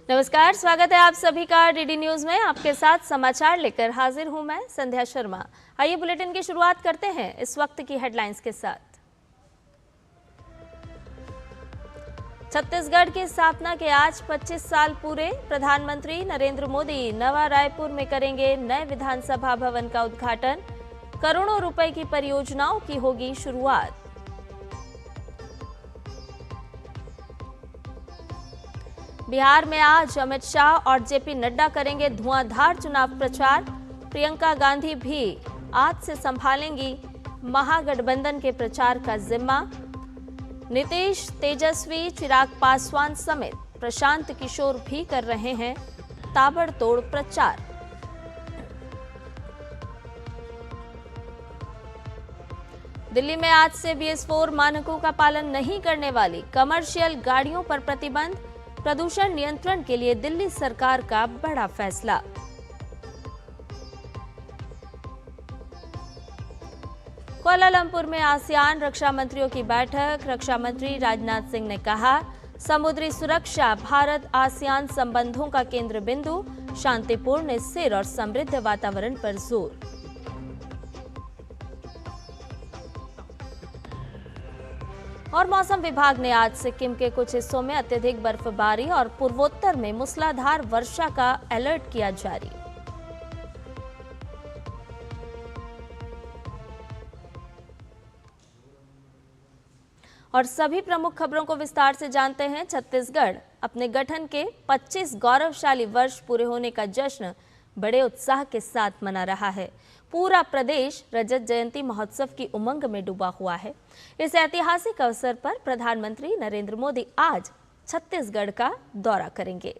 नमस्कार, स्वागत है आप सभी का डीडी न्यूज में। आपके साथ समाचार लेकर हाजिर हूं मैं संध्या शर्मा। आइए बुलेटिन की शुरुआत करते हैं इस वक्त की हेडलाइंस के साथ। छत्तीसगढ़ की स्थापना के आज 25 साल पूरे। प्रधानमंत्री नरेंद्र मोदी नवा रायपुर में करेंगे नए विधानसभा भवन का उद्घाटन। करोड़ों रुपए की परियोजनाओं की होगी शुरुआत। बिहार में आज अमित शाह और जेपी नड्डा करेंगे धुआंधार चुनाव प्रचार। प्रियंका गांधी भी आज से संभालेंगी महागठबंधन के प्रचार का जिम्मा। नीतीश, तेजस्वी, चिराग पासवान समेत प्रशांत किशोर भी कर रहे हैं ताबड़तोड़ प्रचार। दिल्ली में आज से BS4 मानकों का पालन नहीं करने वाली कमर्शियल गाड़ियों पर प्रतिबंध। प्रदूषण नियंत्रण के लिए दिल्ली सरकार का बड़ा फैसला। कुआलालंपुर में आसियान रक्षा मंत्रियों की बैठक। रक्षा मंत्री राजनाथ सिंह ने कहा, समुद्री सुरक्षा भारत आसियान संबंधों का केंद्र बिंदु। शांतिपूर्ण, स्थिर और समृद्ध वातावरण पर जोर। और मौसम विभाग ने आज सिक्किम के कुछ हिस्सों में अत्यधिक बर्फबारी और पूर्वोत्तर में मूसलाधार वर्षा का अलर्ट किया जारी। और सभी प्रमुख खबरों को विस्तार से जानते हैं। छत्तीसगढ़ अपने गठन के 25 गौरवशाली वर्ष पूरे होने का जश्न बड़े उत्साह के साथ मना रहा है। पूरा प्रदेश रजत जयंती महोत्सव की उमंग में डूबा हुआ है। इस ऐतिहासिक अवसर पर प्रधानमंत्री नरेंद्र मोदी आज छत्तीसगढ़ का दौरा करेंगे।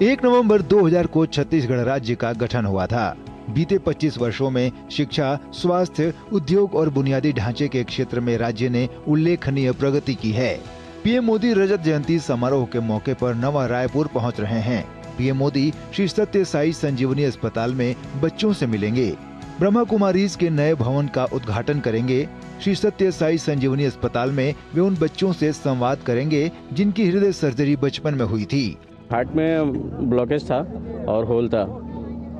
1 नवंबर 2000 को छत्तीसगढ़ राज्य का गठन हुआ था। बीते 25 वर्षों में शिक्षा, स्वास्थ्य, उद्योग और बुनियादी ढांचे के क्षेत्र में राज्य ने उल्लेखनीय प्रगति की है। पीएम मोदी रजत जयंती समारोह के मौके पर नवा रायपुर पहुंच रहे हैं। पीएम मोदी श्री सत्य साई संजीवनी अस्पताल में बच्चों से मिलेंगे। ब्रह्मा कुमारीज के नए भवन का उद्घाटन करेंगे। श्री सत्य साई संजीवनी अस्पताल में वे उन बच्चों से संवाद करेंगे जिनकी हृदय सर्जरी बचपन में हुई थी। हार्ट में ब्लॉकेज था और होल था,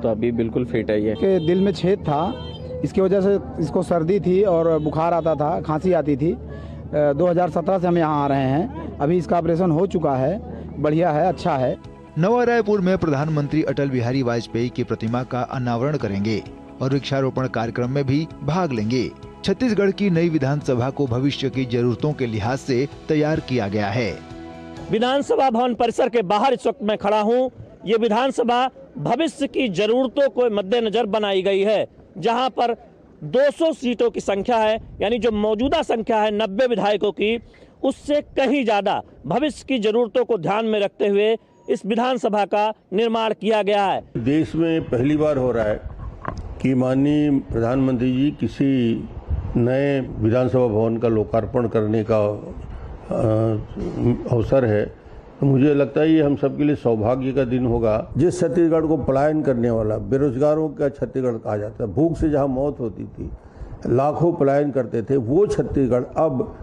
तो अभी बिल्कुल फिट है। ये के दिल में छेद था, इसकी वजह से इसको सर्दी थी और बुखार आता था, खांसी आती थी। 2017 से हम यहाँ आ रहे हैं। अभी इसका ऑपरेशन हो चुका है, बढ़िया है, अच्छा है। नवा रायपुर में प्रधानमंत्री अटल बिहारी वाजपेयी की प्रतिमा का अनावरण करेंगे और वृक्षारोपण कार्यक्रम में भी भाग लेंगे। छत्तीसगढ़ की नई विधानसभा को भविष्य की जरूरतों के लिहाज से तैयार किया गया है। विधानसभा भवन परिसर के बाहर इस वक्त मैं खड़ा हूं। ये विधानसभा भविष्य की जरूरतों को मद्देनजर बनाई गई है, जहां पर 200 सीटों की संख्या है, यानी जो मौजूदा संख्या है 90 विधायकों की, उससे कहीं ज्यादा भविष्य की जरूरतों को ध्यान में रखते हुए इस विधानसभा का निर्माण किया गया है। देश में पहली बार हो रहा है कि माननीय प्रधानमंत्री जी किसी नए विधानसभा भवन का लोकार्पण करने का अवसर है। तो मुझे लगता है ये हम सबके लिए सौभाग्य का दिन होगा। जिस छत्तीसगढ़ को पलायन करने वाला, बेरोजगारों का छत्तीसगढ़ कहा जाता है, भूख से जहाँ मौत होती थी, लाखों पलायन करते थे, वो छत्तीसगढ़ अब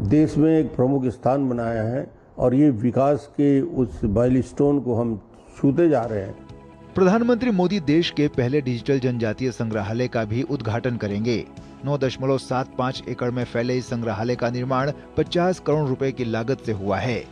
देश में एक प्रमुख स्थान बनाया है और ये विकास के उस माइलस्टोन को हम छूते जा रहे हैं। प्रधानमंत्री मोदी देश के पहले डिजिटल जनजातीय संग्रहालय का भी उद्घाटन करेंगे। 9.75 एकड़ में फैले इस संग्रहालय का निर्माण 50 करोड़ रुपए की लागत से हुआ है,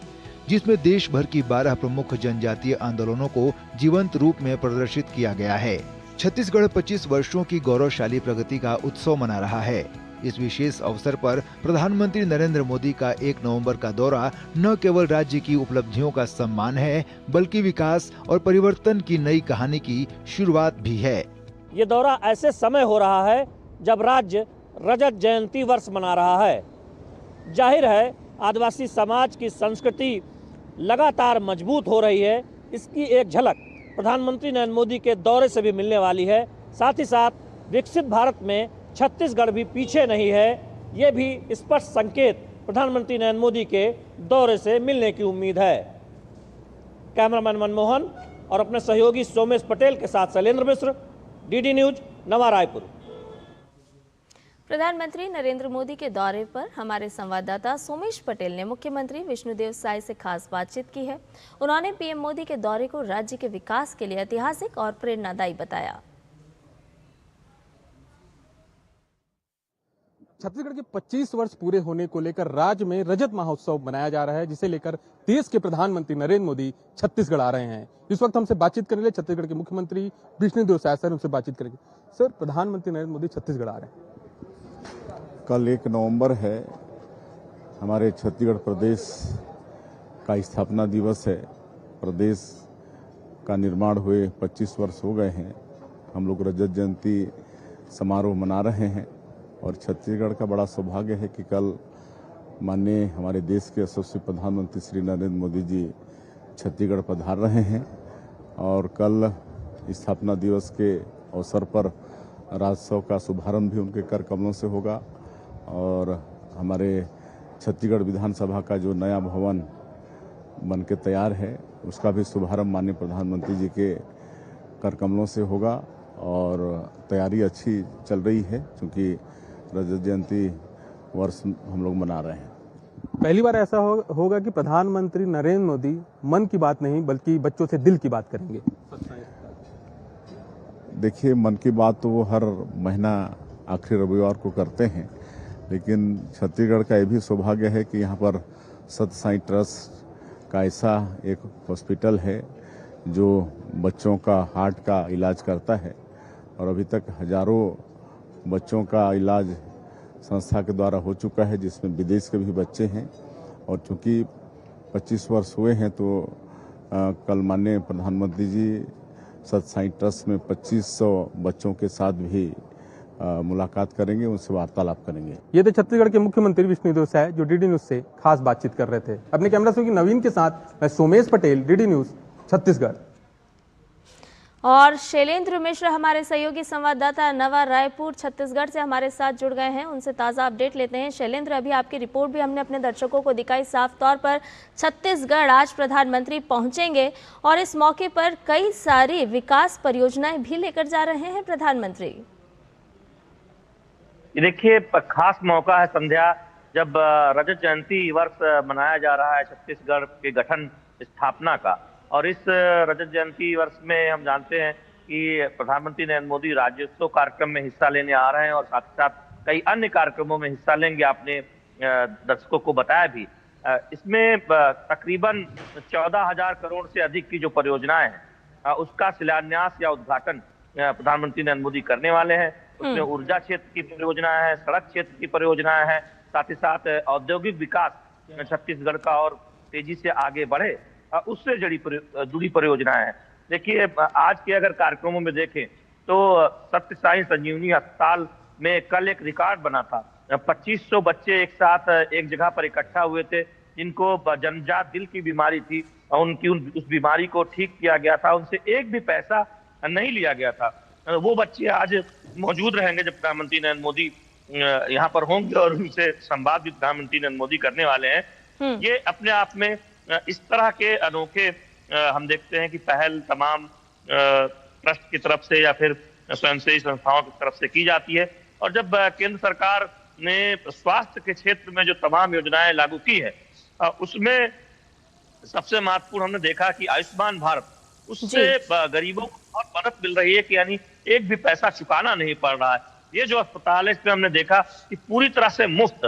जिसमें देश भर की 12 प्रमुख जनजातीय आंदोलनों को जीवंत रूप में प्रदर्शित किया गया है। छत्तीसगढ़ 25 वर्षों की गौरवशाली प्रगति का उत्सव मना रहा है। इस विशेष अवसर पर प्रधानमंत्री नरेंद्र मोदी का 1 नवंबर का दौरा न केवल राज्य की उपलब्धियों का सम्मान है, बल्कि विकास और परिवर्तन की नई कहानी की शुरुआत भी है। ये दौरा ऐसे समय हो रहा है जब राज्य रजत जयंती वर्ष मना रहा है। जाहिर है आदिवासी समाज की संस्कृति लगातार मजबूत हो रही है। इसकी एक झलक प्रधानमंत्री नरेंद्र मोदी के दौरे से भी मिलने वाली है। साथ ही साथ विकसित भारत में छत्तीसगढ़ भी पीछे नहीं है, ये भी स्पष्ट संकेत प्रधानमंत्री नरेंद्र मोदी के दौरे से मिलने की उम्मीद है। कैमरामैन मनमोहन और अपने सहयोगी सोमेश पटेल के साथ शैलेंद्र मिश्र, डीडी न्यूज, नवा रायपुर। प्रधानमंत्री नरेंद्र मोदी के दौरे पर हमारे संवाददाता सोमेश पटेल ने मुख्यमंत्री विष्णुदेव साय से खास बातचीत की है। उन्होंने पीएम मोदी के दौरे को राज्य के विकास के लिए ऐतिहासिक और प्रेरणादायी बताया। छत्तीसगढ़ के 25 वर्ष पूरे होने को लेकर राज्य में रजत महोत्सव मनाया जा रहा है, जिसे लेकर देश के प्रधानमंत्री नरेंद्र मोदी छत्तीसगढ़ आ रहे हैं। इस वक्त हमसे बातचीत करने के लिए छत्तीसगढ़ के मुख्यमंत्री विष्णुदेव साय सर उनसे बातचीत करेंगे। सर, प्रधानमंत्री नरेंद्र मोदी छत्तीसगढ़ आ रहे हैं। कल 1 नवंबर है, हमारे छत्तीसगढ़ प्रदेश का स्थापना दिवस है। प्रदेश का निर्माण हुए 25 वर्ष हो गए हैं। हम लोग रजत जयंती समारोह मना रहे हैं और छत्तीसगढ़ का बड़ा सौभाग्य है कि कल माननीय हमारे देश के यशस्वी प्रधानमंत्री श्री नरेंद्र मोदी जी छत्तीसगढ़ पधार रहे हैं और कल स्थापना दिवस के अवसर पर राज्योत्सव का शुभारंभ भी उनके कर कमलों से होगा और हमारे छत्तीसगढ़ विधानसभा का जो नया भवन बन के तैयार है उसका भी शुभारंभ माननीय प्रधानमंत्री जी के कर कमलों से होगा और तैयारी अच्छी चल रही है क्योंकि रजत जयंती वर्ष हम लोग मना रहे हैं। पहली बार ऐसा होगा कि प्रधानमंत्री नरेंद्र मोदी मन की बात नहीं बल्कि बच्चों से दिल की बात करेंगे। देखिए, मन की बात तो वो हर महीना आखिरी रविवार को करते हैं, लेकिन छत्तीसगढ़ का ये भी सौभाग्य है कि यहाँ पर सत्य साई ट्रस्ट का ऐसा एक हॉस्पिटल है जो बच्चों का हार्ट का इलाज करता है और अभी तक हजारों बच्चों का इलाज संस्था के द्वारा हो चुका है, जिसमें विदेश के भी बच्चे हैं। और चूंकि 25 वर्ष हुए हैं तो कल माननीय प्रधानमंत्री जी सत्य साई ट्रस्ट में 2500 बच्चों के साथ भी मुलाकात करेंगे, उनसे वार्तालाप करेंगे। ये थे छत्तीसगढ़ के मुख्यमंत्री विष्णुदेव साय जो डीडी न्यूज से खास बातचीत कर रहे थे। अपने कैमरा से नवीन के साथ मैं सोमेश पटेल, डीडी न्यूज छत्तीसगढ़। और शैलेंद्र मिश्र हमारे सहयोगी संवाददाता नवा रायपुर छत्तीसगढ़ से हमारे साथ जुड़ गए हैं, उनसे ताज़ा अपडेट लेते हैं। शैलेंद्र, अभी आपकी रिपोर्ट भी हमने अपने दर्शकों को दिखाई। साफ तौर पर छत्तीसगढ़ आज प्रधानमंत्री पहुंचेंगे और इस मौके पर कई सारी विकास परियोजनाएं भी लेकर जा रहे हैं प्रधानमंत्री। देखिए, खास मौका है संध्या, जब रजत जयंती वर्ष मनाया जा रहा है छत्तीसगढ़ के गठन स्थापना का। और इस रजत जयंती वर्ष में हम जानते हैं कि प्रधानमंत्री नरेंद्र मोदी राज्योत्सव कार्यक्रम में हिस्सा लेने आ रहे हैं और साथ ही साथ कई अन्य कार्यक्रमों में हिस्सा लेंगे। आपने दर्शकों को बताया भी। इसमें तकरीबन 14,000 करोड़ से अधिक की जो परियोजनाएं हैं उसका शिलान्यास या उद्घाटन प्रधानमंत्री नरेंद्र मोदी करने वाले हैं। उसमें ऊर्जा क्षेत्र की परियोजनाएं हैं, सड़क क्षेत्र की परियोजनाएं हैं, साथ ही साथ औद्योगिक विकास छत्तीसगढ़ का और तेजी से आगे बढ़े उससे जुड़ी परियोजनाएं हैं। देखिए, आज के अगर कार्यक्रमों में देखें तो सत्य साई संजीवनी अस्पताल में कल एक रिकॉर्ड बना था। 2500 बच्चे एक साथ एक जगह पर इकट्ठा हुए थे जिनको जन्मजात दिल की बीमारी थी और उनकी उस बीमारी को ठीक किया गया था। उनसे एक भी पैसा नहीं लिया गया था। वो बच्चे आज मौजूद रहेंगे जब प्रधानमंत्री नरेंद्र मोदी यहाँ पर होंगे और उनसे संवाद भी प्रधानमंत्री नरेंद्र मोदी करने वाले हैं। ये अपने आप में इस तरह के अनोखे हम देखते हैं कि पहल तमाम ट्रस्ट की तरफ से या फिर स्वयंसेवी संस्थाओं की तरफ से की जाती है। और जब केंद्र सरकार ने स्वास्थ्य के क्षेत्र में जो तमाम योजनाएं लागू की है उसमें सबसे महत्वपूर्ण हमने देखा कि आयुष्मान भारत, उससे गरीबों को बहुत मदद मिल रही है कि यानी एक भी पैसा चुकाना नहीं पड़ रहा है। ये जो अस्पताल है इसमें हमने देखा कि पूरी तरह से मुफ्त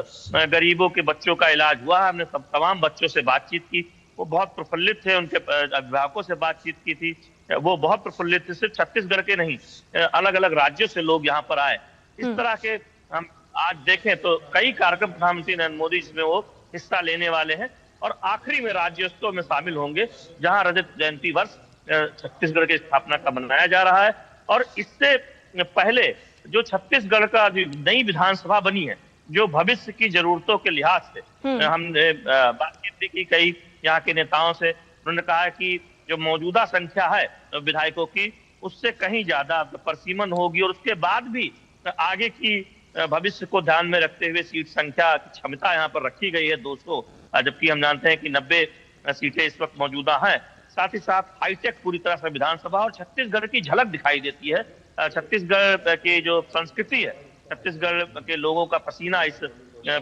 गरीबों के बच्चों का इलाज हुआ है। हमने तमाम बच्चों से बातचीत की, वो बहुत प्रफुल्लित थे। उनके अभिभावकों से बातचीत की थी, वो बहुत प्रफुल्लित थे। सिर्फ छत्तीसगढ़ के नहीं, अलग अलग राज्यों से लोग यहाँ पर आए। इस तरह के हम आज देखें तो कई कार्यक्रम प्रधानमंत्री नरेंद्र मोदी जिसमें वो हिस्सा लेने वाले हैं और आखिरी में राज्योत्सव में शामिल होंगे जहाँ रजत जयंती वर्ष छत्तीसगढ़ की स्थापना का मनाया जा रहा है। और इससे पहले जो छत्तीसगढ़ का नई विधानसभा बनी है, जो भविष्य की जरूरतों के लिहाज से हमने बातचीत भी की कई यहाँ के नेताओं से। उन्होंने कहा है कि जो मौजूदा संख्या है विधायकों की उससे कहीं ज्यादा परसीमन होगी और उसके बाद भी आगे की भविष्य को ध्यान में रखते हुए सीट संख्या की क्षमता यहाँ पर रखी गई है 200, जबकि हम जानते हैं कि 90 सीटें इस वक्त मौजूदा हैं। साथ ही साथ हाईटेक पूरी तरह से विधानसभा और छत्तीसगढ़ की झलक दिखाई देती है। छत्तीसगढ़ की जो संस्कृति है छत्तीसगढ़ के लोगों का पसीना इस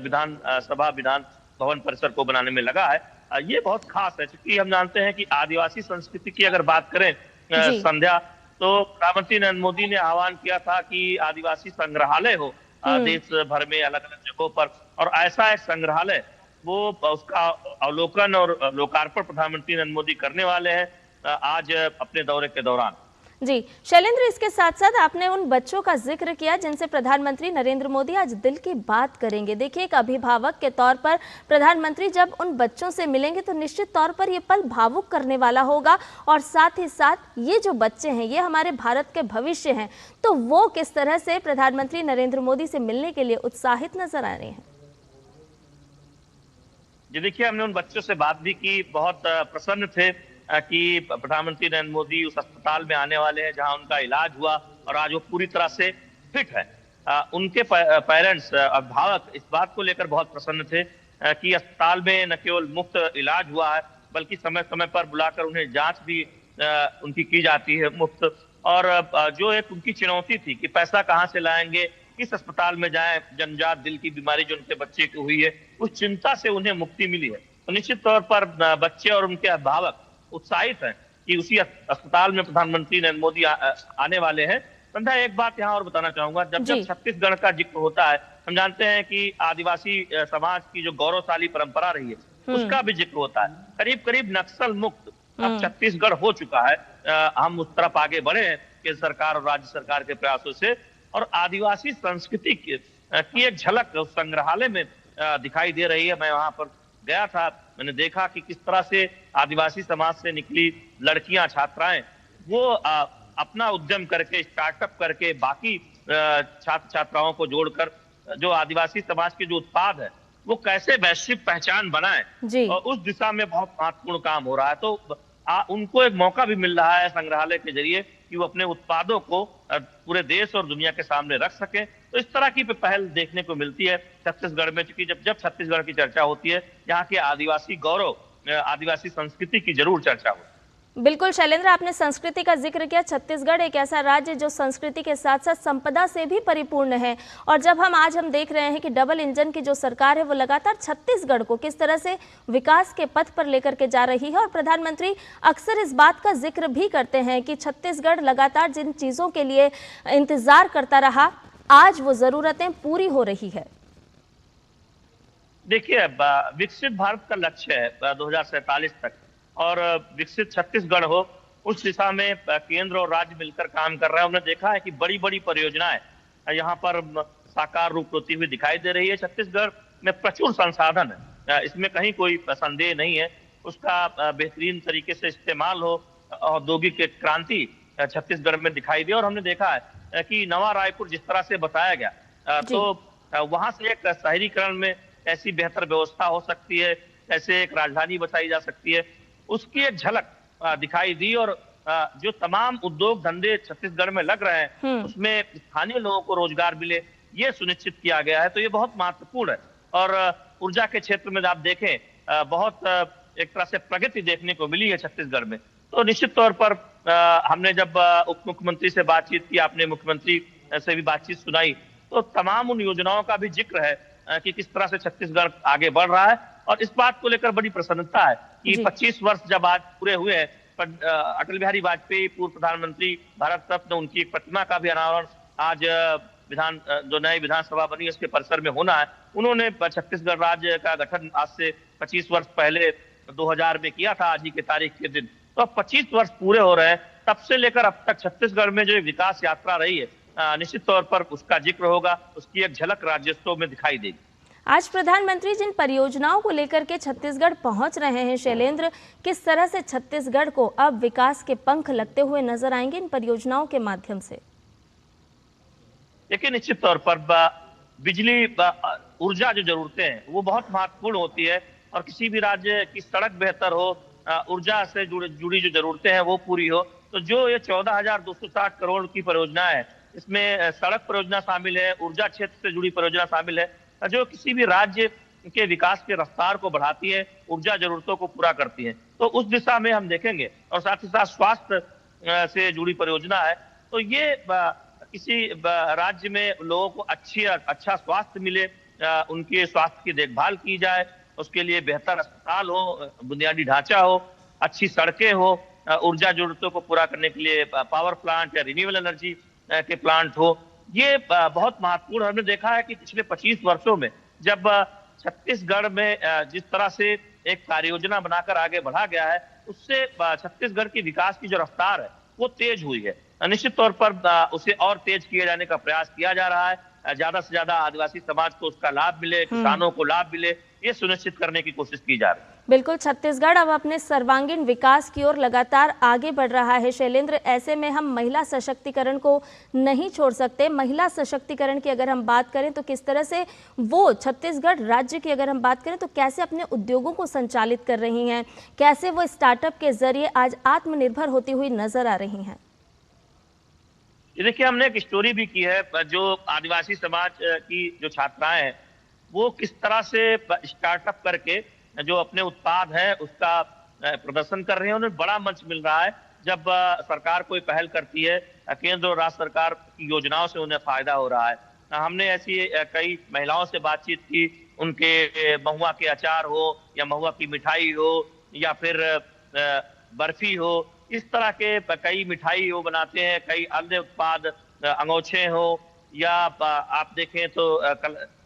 विधान भवन परिसर को बनाने में लगा है। ये बहुत खास है, क्योंकि हम जानते हैं कि आदिवासी संस्कृति की अगर बात करें संध्या, तो प्रधानमंत्री नरेंद्र मोदी ने आह्वान किया था कि आदिवासी संग्रहालय हो देश भर में अलग अलग जगहों पर, और ऐसा एक संग्रहालय वो उसका अवलोकन और लोकार्पण प्रधानमंत्री नरेंद्र मोदी करने वाले हैं आज अपने दौरे के दौरान। जी शैलेंद्र, इसके साथ साथ आपने उन बच्चों का जिक्र किया जिनसे प्रधानमंत्री नरेंद्र मोदी आज दिल की बात करेंगे। देखिए, एक अभिभावक के तौर पर प्रधानमंत्री जब उन बच्चों से मिलेंगे तो निश्चित तौर पर ये पल भावुक करने वाला होगा, और साथ ही साथ ये जो बच्चे हैं ये हमारे भारत के भविष्य हैं, तो वो किस तरह से प्रधानमंत्री नरेंद्र मोदी से मिलने के लिए उत्साहित नजर आ रहे हैं? जी देखिए, हमने उन बच्चों से बात भी की, बहुत प्रसन्न थे कि प्रधानमंत्री नरेंद्र मोदी उस अस्पताल में आने वाले हैं जहां उनका इलाज हुआ, और आज वो पूरी तरह से फिट है। उनके पेरेंट्स, अभिभावक इस बात को लेकर बहुत प्रसन्न थे कि अस्पताल में न केवल मुफ्त इलाज हुआ है, बल्कि समय समय पर बुलाकर उन्हें जांच भी उनकी की जाती है मुफ्त। और जो एक उनकी चुनौती थी कि पैसा कहाँ से लाएंगे, किस अस्पताल में जाएं, जन्मजात दिल की बीमारी जो उनके बच्चे को हुई है, उस चिंता से उन्हें मुक्ति मिली है। तो निश्चित तौर पर बच्चे और उनके अभिभावक उत्साहित हैं कि उसी अस्पताल में प्रधानमंत्री नरेंद्र मोदी आने वाले हैं। संध्या, एक बात यहाँ और बताना चाहूंगा, जब छत्तीसगढ़ का जिक्र होता है, हम जानते हैं कि आदिवासी समाज की जो गौरवशाली परंपरा रही है उसका भी जिक्र होता है। करीब करीब नक्सल मुक्त अब छत्तीसगढ़ हो चुका है। हम उस तरफ आगे बढ़े हैं केंद्र सरकार और राज्य सरकार के प्रयासों से, और आदिवासी संस्कृति की एक झलक उस संग्रहालय में दिखाई दे रही है। मैं वहां पर गया था, मैंने देखा कि किस तरह से आदिवासी समाज से निकली लड़कियां, छात्राएं, वो अपना उद्यम करके, स्टार्टअप करके, बाकी छात्र छात्राओं को जोड़कर जो आदिवासी समाज के जो उत्पाद है वो कैसे वैश्विक पहचान बनाए, और उस दिशा में बहुत महत्वपूर्ण काम हो रहा है। तो उनको एक मौका भी मिल रहा है संग्रहालय के जरिए कि वो अपने उत्पादों को पूरे देश और दुनिया के सामने रख सके। तो इस तरह की पहल देखने को मिलती है छत्तीसगढ़ में, क्योंकि जब छत्तीसगढ़ की चर्चा होती है, यहाँ के आदिवासी गौरव, आदिवासी संस्कृति की जरूर चर्चा होती है। बिल्कुल शैलेंद्र, आपने संस्कृति का जिक्र किया। छत्तीसगढ़ एक ऐसा राज्य जो संस्कृति के साथ साथ संपदा से भी परिपूर्ण है, और जब हम देख रहे हैं कि डबल इंजन की जो सरकार है वो लगातार छत्तीसगढ़ को किस तरह से विकास के पथ पर लेकर के जा रही है, और प्रधानमंत्री अक्सर इस बात का जिक्र भी करते हैं कि छत्तीसगढ़ लगातार जिन चीजों के लिए इंतजार करता रहा, आज वो जरूरतें पूरी हो रही है। देखिए, विकसित भारत का लक्ष्य है 2047 तक, और विकसित छत्तीसगढ़ हो, उस दिशा में केंद्र और राज्य मिलकर काम कर रहे हैं। हमने देखा है कि बड़ी बड़ी परियोजनाएं यहाँ पर साकार रूप लेती हुई दिखाई दे रही है। छत्तीसगढ़ में प्रचुर संसाधन है, इसमें कहीं कोई संदेह नहीं है। उसका बेहतरीन तरीके से इस्तेमाल हो, औद्योगिक क्रांति छत्तीसगढ़ में दिखाई दी। और हमने देखा है कि नवा रायपुर जिस तरह से बताया गया, तो वहां से एक शहरीकरण में कैसी बेहतर व्यवस्था हो सकती है, कैसे एक राजधानी बसाई जा सकती है, उसकी एक झलक दिखाई दी। और जो तमाम उद्योग धंधे छत्तीसगढ़ में लग रहे हैं उसमें स्थानीय लोगों को रोजगार मिले, ये सुनिश्चित किया गया है। तो ये बहुत महत्वपूर्ण है। और ऊर्जा के क्षेत्र में आप देखें, बहुत एक तरह से प्रगति देखने को मिली है छत्तीसगढ़ में। तो निश्चित तौर पर हमने जब उप मुख्यमंत्री से बातचीत की, आपने मुख्यमंत्री से भी बातचीत सुनाई, तो तमाम उन योजनाओं का भी जिक्र है कि किस तरह से छत्तीसगढ़ आगे बढ़ रहा है। और इस बात को लेकर बड़ी प्रसन्नता है कि 25 वर्ष जब आज पूरे हुए हैं, अटल बिहारी वाजपेयी पूर्व प्रधानमंत्री, भारत रत्न, उनकी एक प्रतिमा का भी अनावरण आज जो नई विधानसभा बनी है उसके परिसर में होना है। उन्होंने छत्तीसगढ़ राज्य का गठन आज से 25 वर्ष पहले 2000 में किया था आज ही के तारीख के दिन। तो अब 25 वर्ष पूरे हो रहे हैं, तब से लेकर अब तक छत्तीसगढ़ में जो विकास यात्रा रही है, निश्चित तौर पर उसका जिक्र होगा, उसकी एक झलक राज्योत्सव में दिखाई देगी। आज प्रधानमंत्री जिन परियोजनाओं को लेकर के छत्तीसगढ़ पहुंच रहे हैं शैलेंद्र, किस तरह से छत्तीसगढ़ को अब विकास के पंख लगते हुए नजर आएंगे इन परियोजनाओं के माध्यम से? देखिए, निश्चित तौर पर बिजली, ऊर्जा जो जरूरतें हैं वो बहुत महत्वपूर्ण होती है, और किसी भी राज्य की सड़क बेहतर हो, ऊर्जा से जुड़ी जो जरूरतें हैं वो पूरी हो। तो जो ये 14,260 करोड़ की परियोजना है, इसमें सड़क परियोजना शामिल है, ऊर्जा क्षेत्र से जुड़ी परियोजना शामिल है, जो किसी भी राज्य के विकास के रफ्तार को बढ़ाती है, ऊर्जा जरूरतों को पूरा करती है। तो उस दिशा में हम देखेंगे, और साथ ही साथ स्वास्थ्य से जुड़ी परियोजना है। तो ये किसी राज्य में लोगों को अच्छा स्वास्थ्य मिले, उनके स्वास्थ्य की देखभाल की जाए, उसके लिए बेहतर अस्पताल हो, बुनियादी ढांचा हो, अच्छी सड़कें हो, ऊर्जा जरूरतों को पूरा करने के लिए पावर प्लांट या रिन्यूएबल एनर्जी के प्लांट हो। ये बहुत महत्वपूर्ण। हमने देखा है कि पिछले 25 वर्षों में जब छत्तीसगढ़ में जिस तरह से एक कार्य योजना बनाकर आगे बढ़ा गया है, उससे छत्तीसगढ़ की विकास की जो रफ्तार है वो तेज हुई है। निश्चित तौर पर उसे और तेज किए जाने का प्रयास किया जा रहा है। ज्यादा से ज्यादा आदिवासी समाज को उसका लाभ मिले, किसानों को लाभ मिले, ये सुनिश्चित करने की कोशिश की जा रही है। बिल्कुल, छत्तीसगढ़ अब अपने सर्वांगीण विकास की ओर लगातार आगे बढ़ रहा है शैलेंद्र। ऐसे में हम महिला सशक्तिकरण को नहीं छोड़ सकते। महिला सशक्तिकरण की अगर हम बात करें तो किस तरह से वो छत्तीसगढ़ राज्य की अगर हम बात करें तो कैसे अपने उद्योगों को संचालित कर रही हैं, कैसे वो स्टार्टअप के जरिए आज आत्मनिर्भर होती हुई नजर आ रही हैं? देखिए, हमने एक स्टोरी भी की है, जो आदिवासी समाज की जो छात्राएं हैं वो किस तरह से स्टार्टअप करके जो अपने उत्पाद है उसका प्रदर्शन कर रहे हैं। उन्हें बड़ा मंच मिल रहा है जब सरकार कोई पहल करती है, केंद्र और राज्य सरकार की योजनाओं से उन्हें फायदा हो रहा है। हमने ऐसी कई महिलाओं से बातचीत की, उनके महुआ के अचार हो या महुआ की मिठाई हो या फिर बर्फी हो, इस तरह के कई मिठाई वो बनाते हैं, कई अन्य उत्पाद, अंगोछे हो या आप देखें तो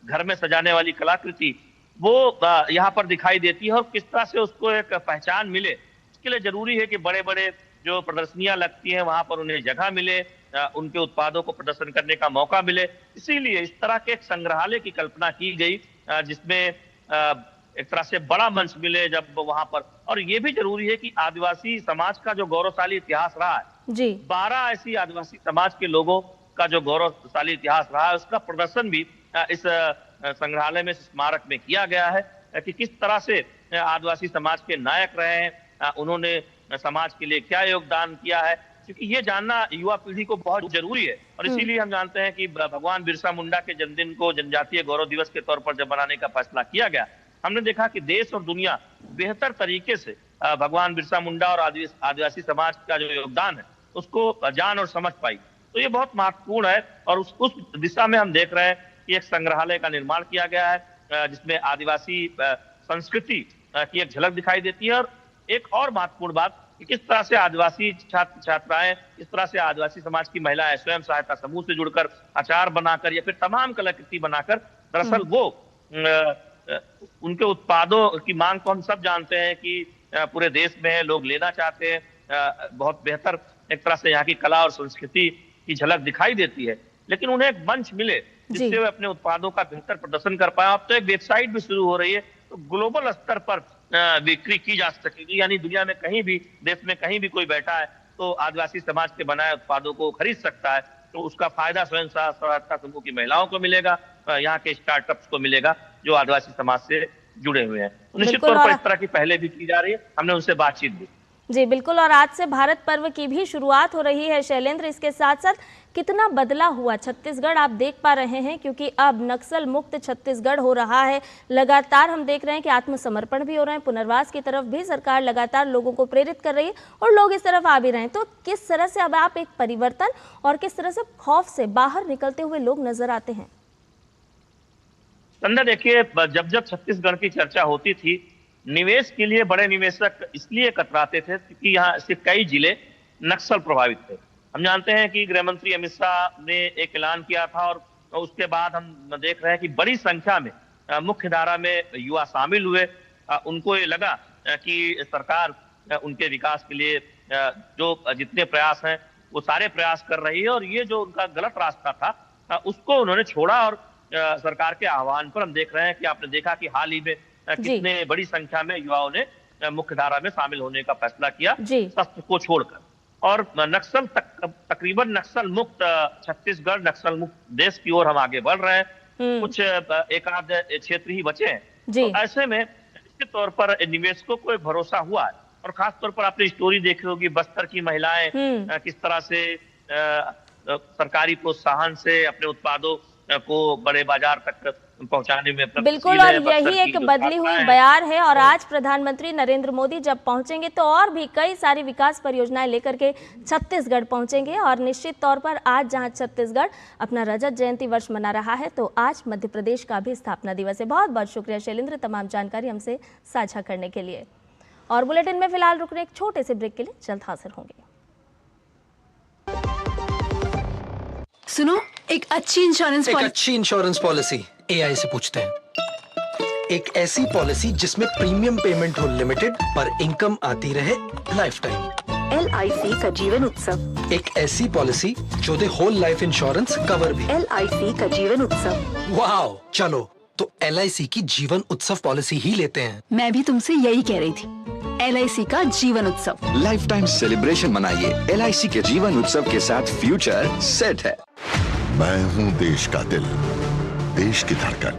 घर में सजाने वाली कलाकृति, वो यहाँ पर दिखाई देती है। और किस तरह से उसको एक पहचान मिले, इसके लिए जरूरी है कि बड़े बड़े जो प्रदर्शनियां लगती हैं वहां पर उन्हें जगह मिले, उनके उत्पादों को प्रदर्शन करने का मौका मिले। इसीलिए इस तरह के एक संग्रहालय की कल्पना की गई, जिसमें एक तरह से बड़ा मंच मिले जब वहां पर। और ये भी जरूरी है कि आदिवासी समाज का जो गौरवशाली इतिहास रहा है जी, 12 ऐसी आदिवासी समाज के लोगों का जो गौरवशाली इतिहास रहा है उसका प्रदर्शन भी इस संग्रहालय में, स्मारक में किया गया है कि किस तरह से आदिवासी समाज के नायक रहे हैं, उन्होंने समाज के लिए क्या योगदान किया है, क्योंकि ये जानना युवा पीढ़ी को बहुत जरूरी है। और इसीलिए हम जानते हैं कि भगवान बिरसा मुंडा के जन्मदिन को जनजातीय गौरव दिवस के तौर पर जब मनाने का फैसला किया गया, हमने देखा कि देश और दुनिया बेहतर तरीके से भगवान बिरसा मुंडा और आदिवासी समाज का जो योगदान है उसको जान और समझ पाई। तो ये बहुत महत्वपूर्ण है और उस दिशा में हम देख रहे हैं कि एक संग्रहालय का निर्माण किया गया है जिसमें आदिवासी संस्कृति की एक झलक दिखाई देती है। और एक और महत्वपूर्ण बात कि किस तरह से आदिवासी छात्र छात्राएं, किस तरह से आदिवासी समाज की महिलाएं स्वयं सहायता समूह से जुड़कर अचार बनाकर या फिर तमाम कलाकृति बनाकर, दरअसल वो उनके उत्पादों की मांग को हम सब जानते हैं कि पूरे देश में लोग लेना चाहते हैं। बहुत बेहतर एक तरह से यहाँ की कला और संस्कृति की झलक दिखाई देती है, लेकिन उन्हें एक मंच मिले जिससे वे अपने उत्पादों का बेहतर प्रदर्शन कर पाए। अब तो एक वेबसाइट भी शुरू हो रही है, तो ग्लोबल स्तर पर बिक्री की जा सकेगी, यानी दुनिया में कहीं भी, देश में कहीं भी कोई बैठा है तो आदिवासी समाज के बनाए उत्पादों को खरीद सकता है। तो उसका फायदा स्वयं सहायता समूह की महिलाओं को मिलेगा, यहाँ के स्टार्टअप्स को मिलेगा जो आदिवासी समाज से जुड़े हुए हैं। निश्चित तौर पर इस तरह की पहले भी की जा रही है, हमने उनसे बातचीत भी। जी बिल्कुल, और आज से भारत पर्व की भी शुरुआत हो रही है शैलेंद्र। इसके साथ साथ कितना बदला हुआ छत्तीसगढ़ आप देख पा रहे हैं, क्योंकि अब नक्सल मुक्त छत्तीसगढ़ हो रहा है। लगातार हम देख रहे हैं कि आत्मसमर्पण भी हो रहे हैं, पुनर्वास की तरफ भी सरकार लगातार लोगों को प्रेरित कर रही है और लोग इस तरफ आ भी रहे हैं। तो किस तरह से अब आप एक परिवर्तन और किस तरह से खौफ से बाहर निकलते हुए लोग नजर आते हैं? संध्या, देखिए, जब छत्तीसगढ़ की चर्चा होती थी, निवेश के लिए बड़े निवेशक इसलिए कतराते थे क्योंकि यहाँ से कई जिले नक्सल प्रभावित थे। हम जानते हैं कि गृह मंत्री अमित शाह ने एक ऐलान किया था और उसके बाद हम देख रहे हैं कि बड़ी संख्या में मुख्य धारा में युवा शामिल हुए। उनको ये लगा कि सरकार उनके विकास के लिए जो जितने प्रयास हैं वो सारे प्रयास कर रही है, और ये जो उनका गलत रास्ता था उसको उन्होंने छोड़ा। और सरकार के आह्वान पर हम देख रहे हैं कि आपने देखा कि हाल ही में कितने बड़ी संख्या में युवाओं ने मुख्य धारा में शामिल होने का फैसला किया शस्त्र को छोड़कर। और नक्सल तकरीबन नक्सल मुक्त छत्तीसगढ़, नक्सल मुक्त देश की ओर हम आगे बढ़ रहे हैं। कुछ एक आध क्षेत्र ही बचे हैं, तो ऐसे में निश्चित तौर पर निवेशकों को एक भरोसा हुआ है। और खासतौर पर आपने स्टोरी देखी होगी, बस्तर की महिलाएं किस तरह से सरकारी प्रोत्साहन से अपने उत्पादों को बड़े बाजार तक पहुंचाने में बिल्कुल, और यही एक बदली हुई बयार है। और आज प्रधानमंत्री नरेंद्र मोदी जब पहुंचेंगे तो और भी कई सारी विकास परियोजनाएं लेकर के छत्तीसगढ़ पहुंचेंगे। और निश्चित तौर पर आज जहां छत्तीसगढ़ अपना रजत जयंती वर्ष मना रहा है, तो आज मध्य प्रदेश का भी स्थापना दिवस है। बहुत बहुत शुक्रिया शैलेंद्र, तमाम जानकारी हमसे साझा करने के लिए। और बुलेटिन में फिलहाल रुकने एक छोटे से ब्रेक के लिए जल्द हाजिर होंगे। सुनो, एक अच्छी इंश्योरेंस पॉलिसी एआई से पूछते हैं। एक ऐसी पॉलिसी जिसमें प्रीमियम पेमेंट हो लिमिटेड पर इनकम आती रहे लाइफ टाइम। LIC का जीवन उत्सव। एक ऐसी पॉलिसी जो दे होल लाइफ इंश्योरेंस कवर भी। LIC का जीवन उत्सव। वाह, चलो तो LIC की जीवन उत्सव पॉलिसी ही लेते हैं। मैं भी तुमसे यही कह रही थी, LIC का जीवन उत्सव। लाइफ टाइम सेलिब्रेशन मनाइए LIC के जीवन उत्सव के साथ, फ्यूचर सेट है। मैं हूँ देश का दिल, देश की धड़कन,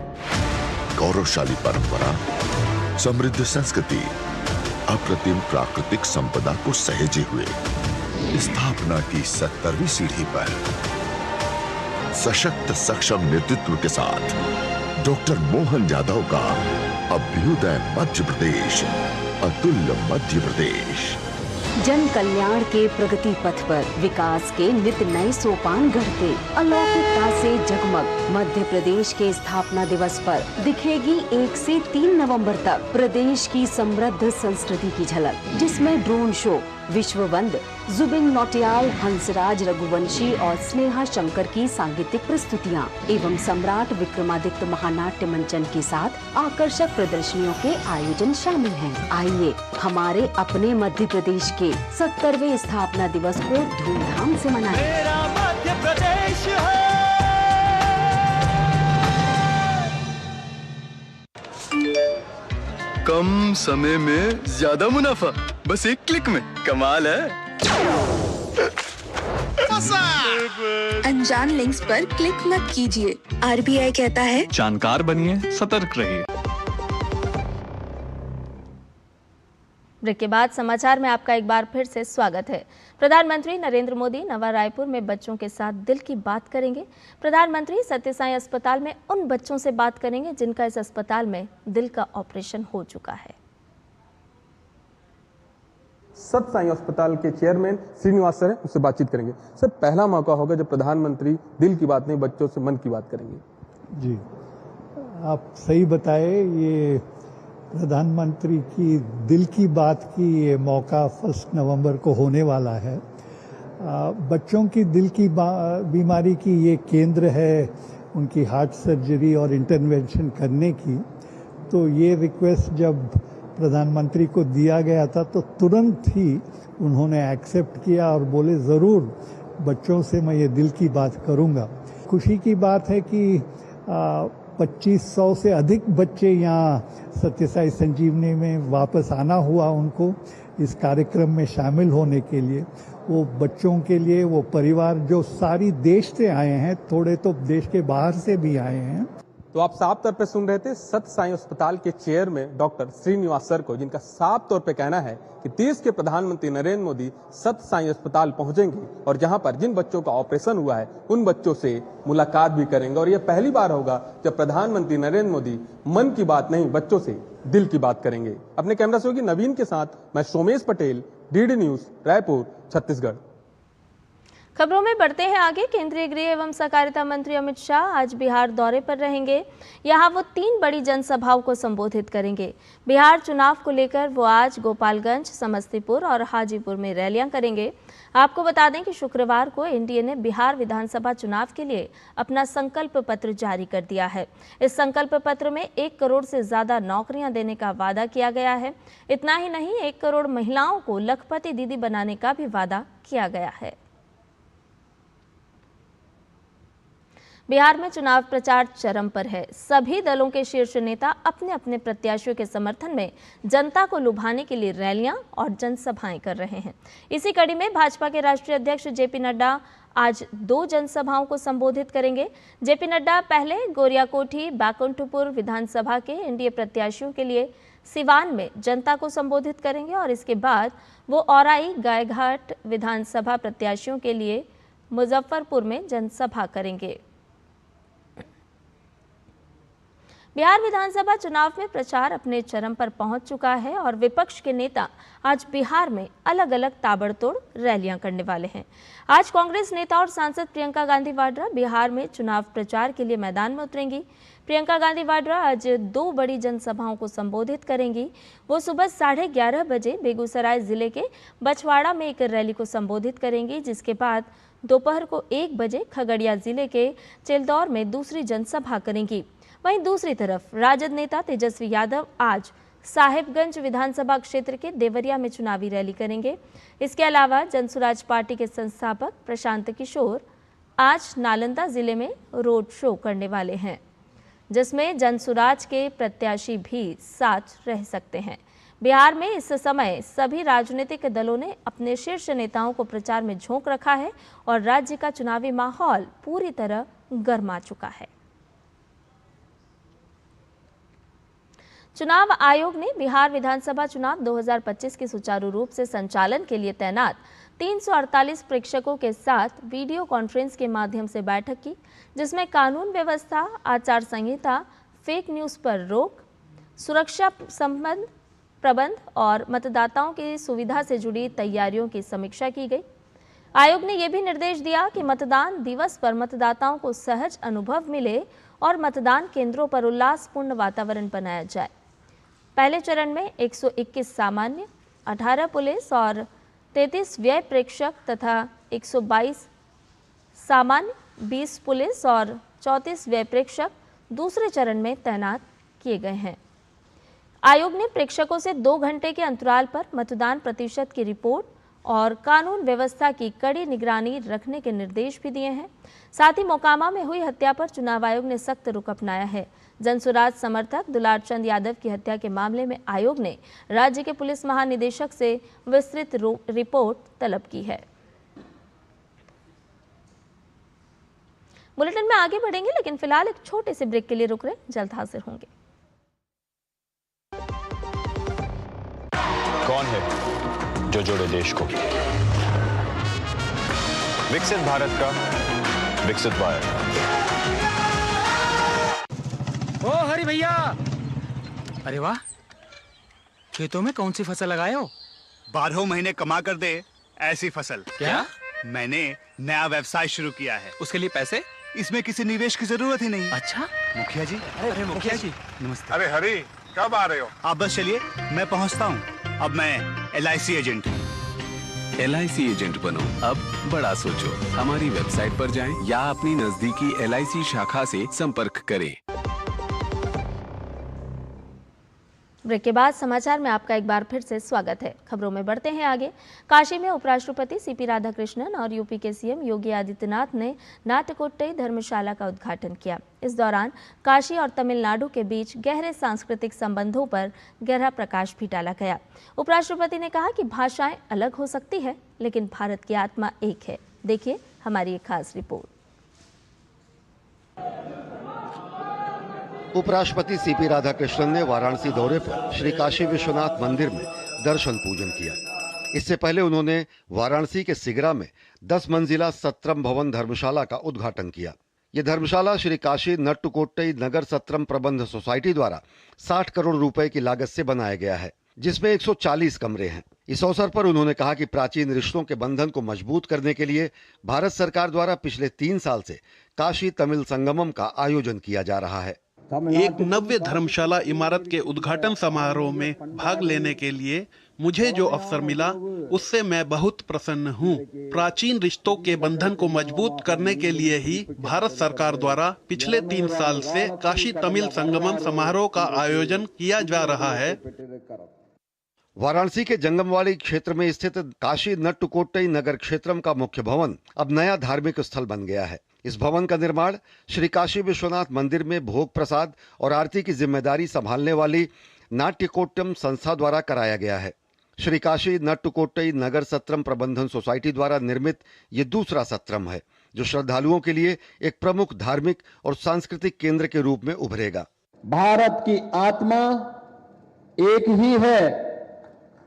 गौरवशाली परंपरा, समृद्ध संस्कृति, अप्रतिम प्राकृतिक संपदा को सहेजे हुए स्थापना की 70वीं सीढ़ी पर सशक्त सक्षम नेतृत्व के साथ डॉक्टर मोहन यादव का अभ्युदय मध्य प्रदेश, अतुल्य मध्य प्रदेश। जन कल्याण के प्रगति पथ पर विकास के नित नए सोपान गढ़ते अलौकिकता से जगमग मध्य प्रदेश के स्थापना दिवस पर दिखेगी 1 से 3 नवंबर तक प्रदेश की समृद्ध संस्कृति की झलक, जिसमें ड्रोन शो, विश्ववंद, जुबिन नौटियाल, हंसराज रघुवंशी और स्नेहा शंकर की सांगीतिक प्रस्तुतियां एवं सम्राट विक्रमादित्य महानाट्य मंचन के साथ आकर्षक प्रदर्शनियों के आयोजन शामिल हैं। आइए हमारे अपने मध्य प्रदेश के 70वें स्थापना दिवस को धूमधाम से मनाएं। मेरा मध्य प्रदेश है। कम समय में ज्यादा मुनाफा, बस एक क्लिक में, कमाल है। अनजान लिंक्स पर क्लिक मत कीजिए, RBI कहता है जानकार बनिए, सतर्क रहिए। ब्रेक के बाद समाचार में आपका एक बार फिर से स्वागत है। प्रधानमंत्री नरेंद्र मोदी नवा रायपुर में बच्चों के साथ दिल की बात करेंगे। प्रधानमंत्री सत्य साई अस्पताल में उन बच्चों से बात करेंगे जिनका इस अस्पताल में दिल का ऑपरेशन हो चुका है। सत्य साई अस्पताल के चेयरमैन श्रीनिवास सर हैं, उससे बातचीत करेंगे। सर, पहला मौका होगा जब प्रधानमंत्री दिल की बात नहीं, बच्चों से मन की बात करेंगे। जी, आप सही बताए, ये प्रधानमंत्री की दिल की बात की ये मौका 1 नवंबर को होने वाला है। बच्चों की दिल की बीमारी की ये केंद्र है, उनकी हार्ट सर्जरी और इंटरवेंशन करने की। तो ये रिक्वेस्ट जब प्रधानमंत्री को दिया गया था तो तुरंत ही उन्होंने एक्सेप्ट किया और बोले ज़रूर बच्चों से मैं ये दिल की बात करूँगा। खुशी की बात है कि 2500 से अधिक बच्चे यहाँ सत्य साई संजीवनी में वापस आना हुआ उनको इस कार्यक्रम में शामिल होने के लिए। वो बच्चों के लिए, वो परिवार जो सारी देश से आए हैं, थोड़े तो देश के बाहर से भी आए हैं। तो आप साफ तौर पे सुन रहे थे सत्य साई अस्पताल के चेयरमैन डॉक्टर श्रीनिवास सर को, जिनका साफ तौर पे कहना है कि देश के प्रधानमंत्री नरेंद्र मोदी सत्य साई अस्पताल पहुंचेंगे और जहां पर जिन बच्चों का ऑपरेशन हुआ है उन बच्चों से मुलाकात भी करेंगे। और यह पहली बार होगा जब प्रधानमंत्री नरेंद्र मोदी मन की बात नहीं, बच्चों से दिल की बात करेंगे। अपने कैमरा सहयोगी नवीन के साथ मैं सोमेश पटेल, DD न्यूज, रायपुर, छत्तीसगढ़। खबरों में बढ़ते हैं आगे। केंद्रीय गृह एवं सहकारिता मंत्री अमित शाह आज बिहार दौरे पर रहेंगे। यहां वो 3 बड़ी जनसभाओं को संबोधित करेंगे। बिहार चुनाव को लेकर वो आज गोपालगंज, समस्तीपुर और हाजीपुर में रैलियां करेंगे। आपको बता दें कि शुक्रवार को एनडीए ने बिहार विधानसभा चुनाव के लिए अपना संकल्प पत्र जारी कर दिया है। इस संकल्प पत्र में 1 करोड़ से ज्यादा नौकरियां देने का वादा किया गया है। इतना ही नहीं, 1 करोड़ महिलाओं को लखपति दीदी बनाने का भी वादा किया गया है। बिहार में चुनाव प्रचार चरम पर है। सभी दलों के शीर्ष नेता अपने अपने प्रत्याशियों के समर्थन में जनता को लुभाने के लिए रैलियां और जनसभाएं कर रहे हैं। इसी कड़ी में भाजपा के राष्ट्रीय अध्यक्ष जेपी नड्डा आज 2 जनसभाओं को संबोधित करेंगे। जेपी नड्डा पहले गोरियाकोठी, बैकुंठपुर विधानसभा के एनडीए प्रत्याशियों के लिए सिवान में जनता को संबोधित करेंगे और इसके बाद वो औराई, गायघाट विधानसभा प्रत्याशियों के लिए मुजफ्फरपुर में जनसभा करेंगे। बिहार विधानसभा चुनाव में प्रचार अपने चरम पर पहुंच चुका है और विपक्ष के नेता आज बिहार में अलग अलग ताबड़तोड़ रैलियां करने वाले हैं। आज कांग्रेस नेता और सांसद प्रियंका गांधी वाड्रा बिहार में चुनाव प्रचार के लिए मैदान में उतरेंगी। प्रियंका गांधी वाड्रा आज 2 बड़ी जनसभाओं को संबोधित करेंगी। वो सुबह 11:30 बजे बेगूसराय जिले के बछवाड़ा में एक रैली को संबोधित करेंगी, जिसके बाद दोपहर को 1 बजे खगड़िया जिले के चिलदौर में दूसरी जनसभा करेंगी। वहीं दूसरी तरफ राजद नेता तेजस्वी यादव आज साहेबगंज विधानसभा क्षेत्र के देवरिया में चुनावी रैली करेंगे। इसके अलावा जनसुराज पार्टी के संस्थापक प्रशांत किशोर आज नालंदा जिले में रोड शो करने वाले हैं, जिसमें जनसुराज के प्रत्याशी भी साथ रह सकते हैं। बिहार में इस समय सभी राजनीतिक दलों ने अपने शीर्ष नेताओं को प्रचार में झोंक रखा है और राज्य का चुनावी माहौल पूरी तरह गर्मा चुका है। चुनाव आयोग ने बिहार विधानसभा चुनाव 2025 के सुचारू रूप से संचालन के लिए तैनात 348 प्रेक्षकों के साथ वीडियो कॉन्फ्रेंस के माध्यम से बैठक की, जिसमें कानून व्यवस्था, आचार संहिता, फेक न्यूज़ पर रोक, सुरक्षा संबंध प्रबंध और मतदाताओं की सुविधा से जुड़ी तैयारियों की समीक्षा की गई। आयोग ने यह भी निर्देश दिया कि मतदान दिवस पर मतदाताओं को सहज अनुभव मिले और मतदान केंद्रों पर उल्लासपूर्ण वातावरण बनाया जाए। पहले चरण में 121 सामान्य, 18 पुलिस और 33 व्यय प्रेक्षक तथा 122 सामान्य, 20 पुलिस और 34 व्यय प्रेक्षक दूसरे चरण में तैनात किए गए हैं। आयोग ने प्रेक्षकों से 2 घंटे के अंतराल पर मतदान प्रतिशत की रिपोर्ट और कानून व्यवस्था की कड़ी निगरानी रखने के निर्देश भी दिए हैं। साथ ही मोकामा में हुई हत्या पर चुनाव आयोग ने सख्त रुख अपनाया है। जनसुराज समर्थक दुलार चंद यादव की हत्या के मामले में आयोग ने राज्य के पुलिस महानिदेशक से विस्तृत रिपोर्ट तलब की है। बुलेटिन में आगे बढ़ेंगे, लेकिन फिलहाल एक छोटे से ब्रेक के लिए रुक रहे, जल्द हाजिर होंगे। कौन है जो जोड़े देश को? विकसित भारत का विकसित भारत। ओ हरी भैया, अरे वाह, खेतों में कौन सी फसल लगाए हो? 12 महीने कमा कर दे ऐसी फसल। क्या? मैंने नया व्यवसाय शुरू किया है। उसके लिए पैसे? इसमें किसी निवेश की जरूरत ही नहीं। अच्छा मुखिया जी। अरे मुखिया जी नमस्ते। अरे हरी, कब आ रहे हो? आप बस चलिए, मैं पहुंचता हूं। अब मैं LIC एजेंट हूं। LIC एजेंट बनो, अब बड़ा सोचो। हमारी वेबसाइट पर जाएं या अपनी नजदीकी LIC शाखा से संपर्क करें। ब्रेक के बाद समाचार में आपका एक बार फिर से स्वागत है। खबरों में बढ़ते हैं आगे। काशी में उपराष्ट्रपति CP राधाकृष्णन और यूपी के CM योगी आदित्यनाथ ने नाट्यकोट्टई धर्मशाला का उद्घाटन किया। इस दौरान काशी और तमिलनाडु के बीच गहरे सांस्कृतिक संबंधों पर गहरा प्रकाश भी डाला गया। उपराष्ट्रपति ने कहा कि भाषाएं अलग हो सकती है, लेकिन भारत की आत्मा एक है। देखिए हमारी एक खास रिपोर्ट। उपराष्ट्रपति CP राधाकृष्णन ने वाराणसी दौरे पर श्री काशी विश्वनाथ मंदिर में दर्शन पूजन किया। इससे पहले उन्होंने वाराणसी के सिगरा में 10 मंजिला सत्रम भवन धर्मशाला का उद्घाटन किया। ये धर्मशाला श्री काशी नट्टुकोट्टई नगर सत्रम प्रबंध सोसाइटी द्वारा 60 करोड़ रुपए की लागत से बनाया गया है, जिसमें 140 कमरे हैं। इस अवसर पर उन्होंने कहा कि प्राचीन रिश्तों के बंधन को मजबूत करने के लिए भारत सरकार द्वारा पिछले 3 साल से काशी तमिल संगमम का आयोजन किया जा रहा है। एक नव्य धर्मशाला इमारत के उद्घाटन समारोह में भाग लेने के लिए मुझे जो अवसर मिला, उससे मैं बहुत प्रसन्न हूँ। प्राचीन रिश्तों के बंधन को मजबूत करने के लिए ही भारत सरकार द्वारा पिछले 3 साल से काशी तमिल संगमम समारोह का आयोजन किया जा रहा है। वाराणसी के जंगमवाड़ी क्षेत्र में स्थित काशी नट्टुकोट्टई नगर क्षेत्रम का मुख्य भवन अब नया धार्मिक स्थल बन गया है। इस भवन का निर्माण श्री काशी विश्वनाथ मंदिर में भोग प्रसाद और आरती की जिम्मेदारी संभालने वाली नाट्यकोट्टम संस्था द्वारा कराया गया है। श्री काशी नट्टुकोट्टई नगर सत्रम प्रबंधन सोसाइटी द्वारा निर्मित ये दूसरा सत्रम है, जो श्रद्धालुओं के लिए एक प्रमुख धार्मिक और सांस्कृतिक केंद्र के रूप में उभरेगा। भारत की आत्मा एक ही है,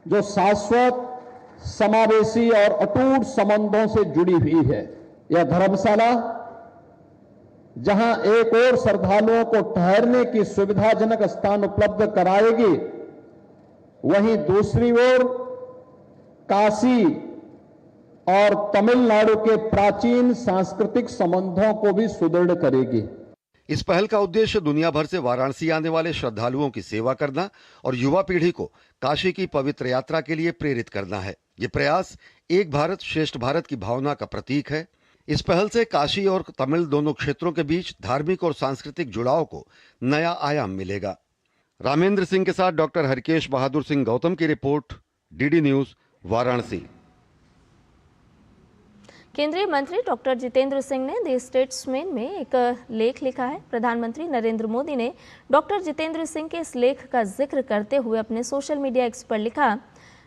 जो शाश्वत, समावेशी और अटूट संबंधों से जुड़ी हुई है। यह धर्मशाला जहां एक ओर श्रद्धालुओं को ठहरने की सुविधाजनक स्थान उपलब्ध कराएगी, वहीं दूसरी ओर काशी और तमिलनाडु के प्राचीन सांस्कृतिक संबंधों को भी सुदृढ़ करेगी। इस पहल का उद्देश्य दुनिया भर से वाराणसी आने वाले श्रद्धालुओं की सेवा करना और युवा पीढ़ी को काशी की पवित्र यात्रा के लिए प्रेरित करना है। ये प्रयास एक भारत श्रेष्ठ भारत की भावना का प्रतीक है। इस पहल से काशी और तमिल दोनों क्षेत्रों के बीच धार्मिक और सांस्कृतिक जुड़ाव को नया आयाम मिलेगा। रामेंद्र सिंह के साथ डॉक्टर हरकेश बहादुर सिंह गौतम की रिपोर्ट, डीडी न्यूज, वाराणसी। केंद्रीय मंत्री डॉक्टर जितेंद्र सिंह ने द स्टेट्समैन में एक लेख लिखा है। प्रधानमंत्री नरेंद्र मोदी ने डॉक्टर जितेंद्र सिंह के इस लेख का जिक्र करते हुए अपने सोशल मीडिया एक्स पर लिखा,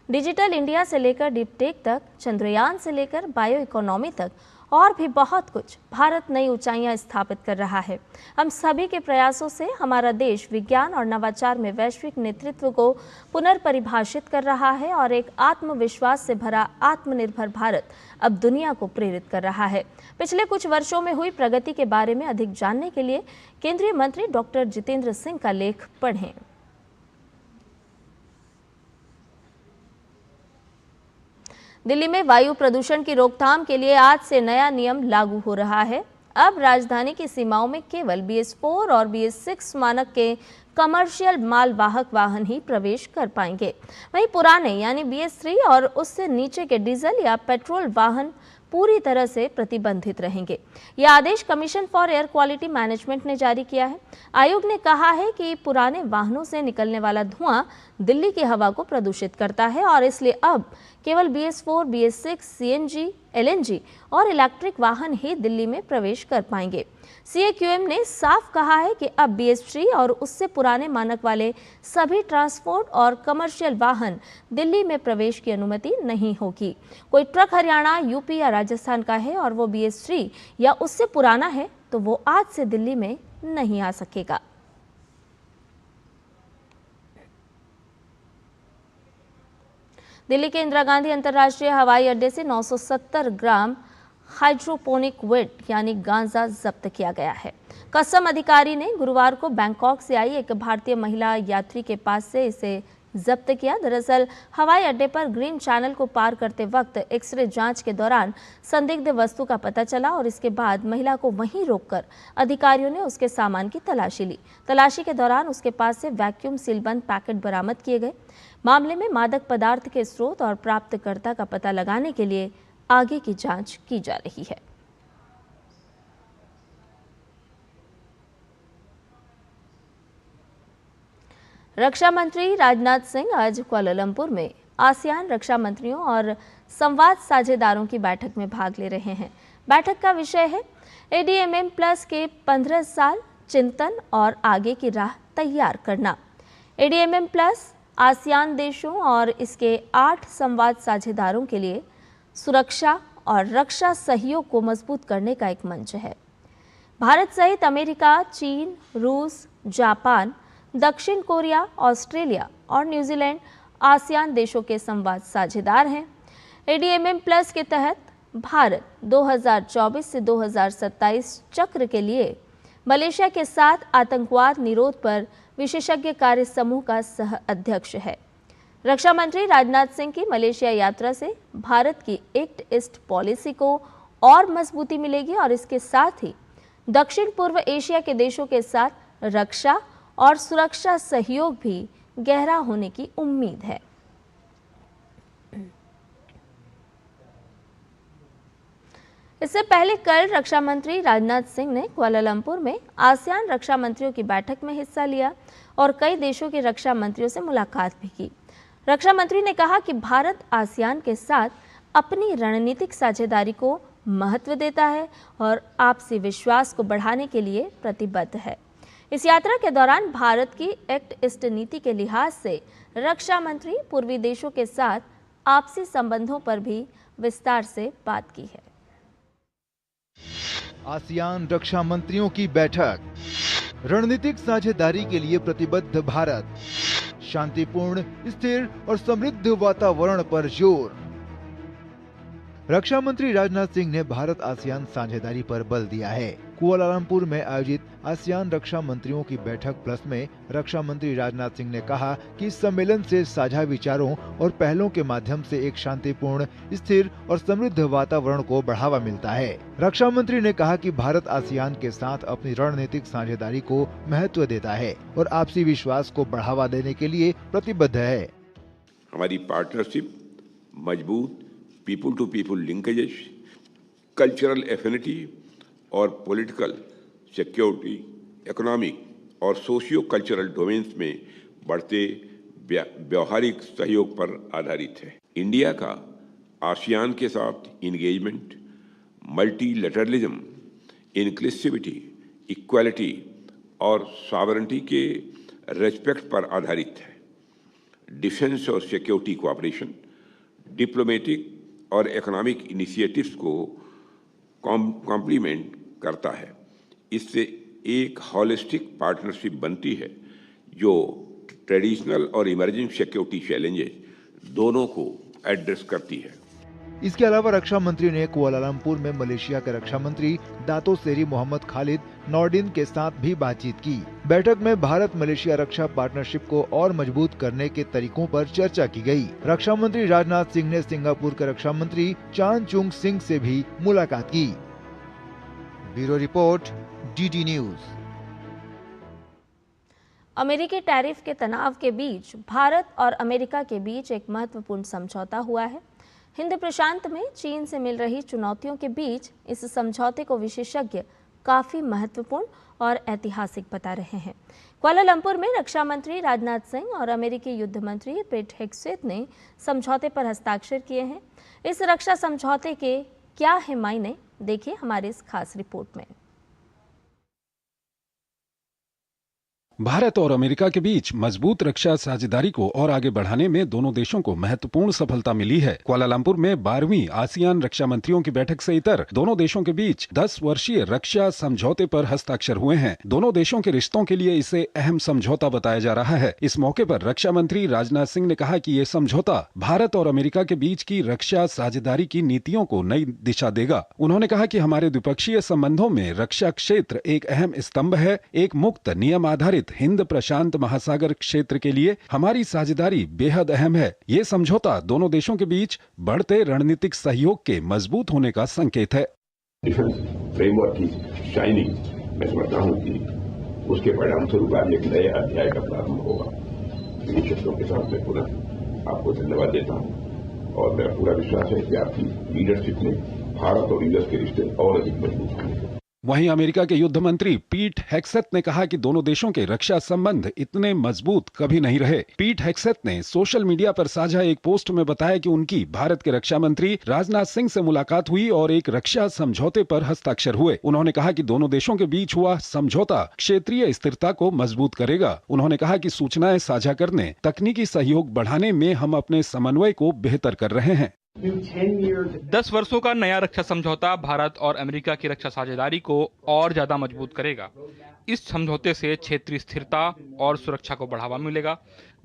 डिजिटल इंडिया से लेकर डीप टेक तक, चंद्रयान से लेकर बायो इकोनॉमी तक और भी बहुत कुछ भारत नई ऊंचाइयां स्थापित कर रहा है। हम सभी के प्रयासों से हमारा देश विज्ञान और नवाचार में वैश्विक नेतृत्व को पुनर्परिभाषित कर रहा है और एक आत्मविश्वास से भरा आत्मनिर्भर भारत अब दुनिया को प्रेरित कर रहा है। पिछले कुछ वर्षों में हुई प्रगति के बारे में अधिक जानने के लिए केंद्रीय मंत्री डॉक्टर जितेंद्र सिंह का लेख पढ़ें। दिल्ली में वायु प्रदूषण की रोकथाम के लिए आज से नया नियम लागू हो रहा है। अब राजधानी की सीमाओं में केवल BS4 और BS6 मानक के कमर्शियल मालवाहक वाहन ही प्रवेश कर पाएंगे। वहीं पुराने यानी BS3 और उससे नीचे के डीजल या पेट्रोल वाहन पूरी तरह से प्रतिबंधित रहेंगे। यह आदेश commission for air quality management ने जारी किया है। आयोग ने कहा है कि पुराने वाहनों से निकलने वाला धुआं दिल्ली की हवा को प्रदूषित करता है और इसलिए अब केवल BS4, BS6, CNG, LNG और इलेक्ट्रिक वाहन ही दिल्ली में प्रवेश कर पाएंगे। CAQM ने साफ कहा है कि अब BS3 और उससे पुराने मानक वाले सभी ट्रांसपोर्ट और कमर्शियल वाहन दिल्ली में प्रवेश की अनुमति नहीं होगी। कोई ट्रक हरियाणा, यूपी या राजस्थान का है और वो BS3 या उससे पुराना है तो वो आज से दिल्ली में नहीं आ सकेगा। दिल्ली के इंदिरा गांधी अंतर्राष्ट्रीय हवाई अड्डे से 970 ग्राम हाइड्रोपोनिक वेट यानी गांजा जब्त किया गया है। कस्टम अधिकारी ने गुरुवार को बैंकॉक से आई एक भारतीय महिला यात्री के पास से इसे जब्त किया। दरअसल हवाई अड्डे पर ग्रीन चैनल को पार करते वक्त एक्सरे जांच के दौरान संदिग्ध वस्तु का पता चला और इसके बाद महिला को वहीं रोककर अधिकारियों ने उसके सामान की तलाशी ली। तलाशी के दौरान उसके पास से वैक्यूम सीलबंद पैकेट बरामद किए गए। मामले में मादक पदार्थ के स्रोत और प्राप्तकर्ता का पता लगाने के लिए आगे की जांच की जा रही है। रक्षा मंत्री राजनाथ सिंह आज कुआलालंपुर में आसियान रक्षा मंत्रियों और संवाद साझेदारों की बैठक में भाग ले रहे हैं। बैठक का विषय है ADMM+ के 15 साल चिंतन और आगे की राह तैयार करना। ADMM+ आसियान देशों और इसके 8 संवाद साझेदारों के लिए सुरक्षा और रक्षा सहयोग को मजबूत करने का एक मंच है। भारत सहित अमेरिका, चीन, रूस, जापान, दक्षिण कोरिया, ऑस्ट्रेलिया और न्यूजीलैंड आसियान देशों के संवाद साझेदार हैं। ADMM+ के तहत भारत 2024 से 2027 चक्र के लिए मलेशिया के साथ आतंकवाद निरोध पर विशेषज्ञ कार्य समूह का सह अध्यक्ष है। रक्षा मंत्री राजनाथ सिंह की मलेशिया यात्रा से भारत की एक्ट ईस्ट पॉलिसी को और मजबूती मिलेगी और इसके साथ ही दक्षिण पूर्व एशिया के देशों के साथ रक्षा और सुरक्षा सहयोग भी गहरा होने की उम्मीद है। इससे पहले कल रक्षा मंत्री राजनाथ सिंह ने कुआलालंपुर में आसियान रक्षा मंत्रियों की बैठक में हिस्सा लिया और कई देशों के रक्षा मंत्रियों से मुलाकात भी की। रक्षा मंत्री ने कहा कि भारत आसियान के साथ अपनी रणनीतिक साझेदारी को महत्व देता है और आपसी विश्वास को बढ़ाने के लिए प्रतिबद्ध है। इस यात्रा के दौरान भारत की एक्ट ईस्ट नीति के लिहाज से रक्षा मंत्री पूर्वी देशों के साथ आपसी संबंधों पर भी विस्तार से बात की है। आसियान रक्षा मंत्रियों की बैठक, रणनीतिक साझेदारी के लिए प्रतिबद्ध भारत, शांतिपूर्ण, स्थिर और समृद्ध वातावरण पर जोर। रक्षा मंत्री राजनाथ सिंह ने भारत आसियान साझेदारी पर बल दिया है। कुआलालंपुर में आयोजित आसियान रक्षा मंत्रियों की बैठक प्लस में रक्षा मंत्री राजनाथ सिंह ने कहा कि इस सम्मेलन से साझा विचारों और पहलों के माध्यम से एक शांतिपूर्ण, स्थिर और समृद्ध वातावरण को बढ़ावा मिलता है। रक्षा मंत्री ने कहा कि भारत आसियान के साथ अपनी रणनीतिक साझेदारी को महत्व देता है और आपसी विश्वास को बढ़ावा देने के लिए प्रतिबद्ध है। हमारी पार्टनरशिप मजबूत people to people linkages, cultural affinity और पॉलिटिकल, सिक्योरिटी, इकोनॉमिक और सोशियो कल्चरल डोमेन्स में बढ़ते व्यवहारिक सहयोग पर आधारित है। इंडिया का आसियान के साथ इंगेजमेंट मल्टीलैटरलिज्म, इंक्लूसिविटी, इक्वालिटी और सॉवरेनिटी के रेस्पेक्ट पर आधारित है। डिफेंस और सिक्योरिटी कोऑपरेशन, डिप्लोमेटिक और इकोनॉमिक इनिशिएटिव्स को कॉम्प्लीमेंट करता है। इससे एक हॉलिस्टिक पार्टनरशिप बनती है जो ट्रेडिशनल और इमर्जिंग सिक्योरिटी चैलेंजेस दोनों को एड्रेस करती है। इसके अलावा रक्षा मंत्री ने कुआलालंपुर में मलेशिया के रक्षा मंत्री दातो सेरी मोहम्मद खालिद नॉर्डिन के साथ भी बातचीत की। बैठक में भारत मलेशिया रक्षा पार्टनरशिप को और मजबूत करने के तरीकों पर चर्चा की गई। रक्षा मंत्री राजनाथ सिंह ने सिंगापुर के रक्षा मंत्री चान चुंग सिंग से भी मुलाकात की। Bureau report, DD news. अमेरिकी टैरिफ के तनाव के बीच भारत और अमेरिका के बीच एक महत्वपूर्ण समझौता हुआ है। हिंद प्रशांत में चीन से मिल रही चुनौतियों के बीच इस समझौते को विशेषज्ञ काफी महत्वपूर्ण और ऐतिहासिक बता रहे हैं। कुआलालंपुर में रक्षा मंत्री राजनाथ सिंह और अमेरिकी युद्ध मंत्री पीट हेग्सेथ ने समझौते पर हस्ताक्षर किए हैं। इस रक्षा समझौते के क्या है मायने, देखिए हमारे इस खास रिपोर्ट में। भारत और अमेरिका के बीच मजबूत रक्षा साझेदारी को और आगे बढ़ाने में दोनों देशों को महत्वपूर्ण सफलता मिली है। कुआलालंपुर में 12वीं आसियान रक्षा मंत्रियों की बैठक से इतर दोनों देशों के बीच 10 वर्षीय रक्षा समझौते पर हस्ताक्षर हुए हैं। दोनों देशों के रिश्तों के लिए इसे अहम समझौता बताया जा रहा है। इस मौके पर रक्षा मंत्री राजनाथ सिंह ने कहा कि ये समझौता भारत और अमेरिका के बीच की रक्षा साझेदारी की नीतियों को नई दिशा देगा। उन्होंने कहा कि हमारे द्विपक्षीय संबंधों में रक्षा क्षेत्र एक अहम स्तंभ है। एक मुक्त, नियम आधारित हिंद प्रशांत महासागर क्षेत्र के लिए हमारी साझेदारी बेहद अहम है। ये समझौता दोनों देशों के बीच बढ़ते रणनीतिक सहयोग के मजबूत होने का संकेत है। डिफेंस फ्रेमवर्क की शाइनिंग मैं समझता हूँ कि उसके परिणाम स्वरूप आज एक नए अध्याय का प्रारंभ होगा। इन शब्दों के साथ मैं पुनः आपको धन्यवाद देता हूँ और मेरा पूरा विश्वास है कि आपकी लीडरशिप में भारत और यूएस के रिश्ते और अधिक मजबूत होंगे। वहीं अमेरिका के युद्ध मंत्री पीट हेग्सेथ ने कहा कि दोनों देशों के रक्षा संबंध इतने मजबूत कभी नहीं रहे। पीट हेग्सेथ ने सोशल मीडिया पर साझा एक पोस्ट में बताया कि उनकी भारत के रक्षा मंत्री राजनाथ सिंह से मुलाकात हुई और एक रक्षा समझौते पर हस्ताक्षर हुए। उन्होंने कहा कि दोनों देशों के बीच हुआ समझौता क्षेत्रीय स्थिरता को मजबूत करेगा। उन्होंने कहा कि सूचनाएं साझा करने, तकनीकी सहयोग बढ़ाने में हम अपने समन्वय को बेहतर कर रहे हैं। 10 वर्षों का नया रक्षा समझौता भारत और अमेरिका की रक्षा साझेदारी को और ज्यादा मजबूत करेगा। इस समझौते से क्षेत्रीय स्थिरता और सुरक्षा को बढ़ावा मिलेगा।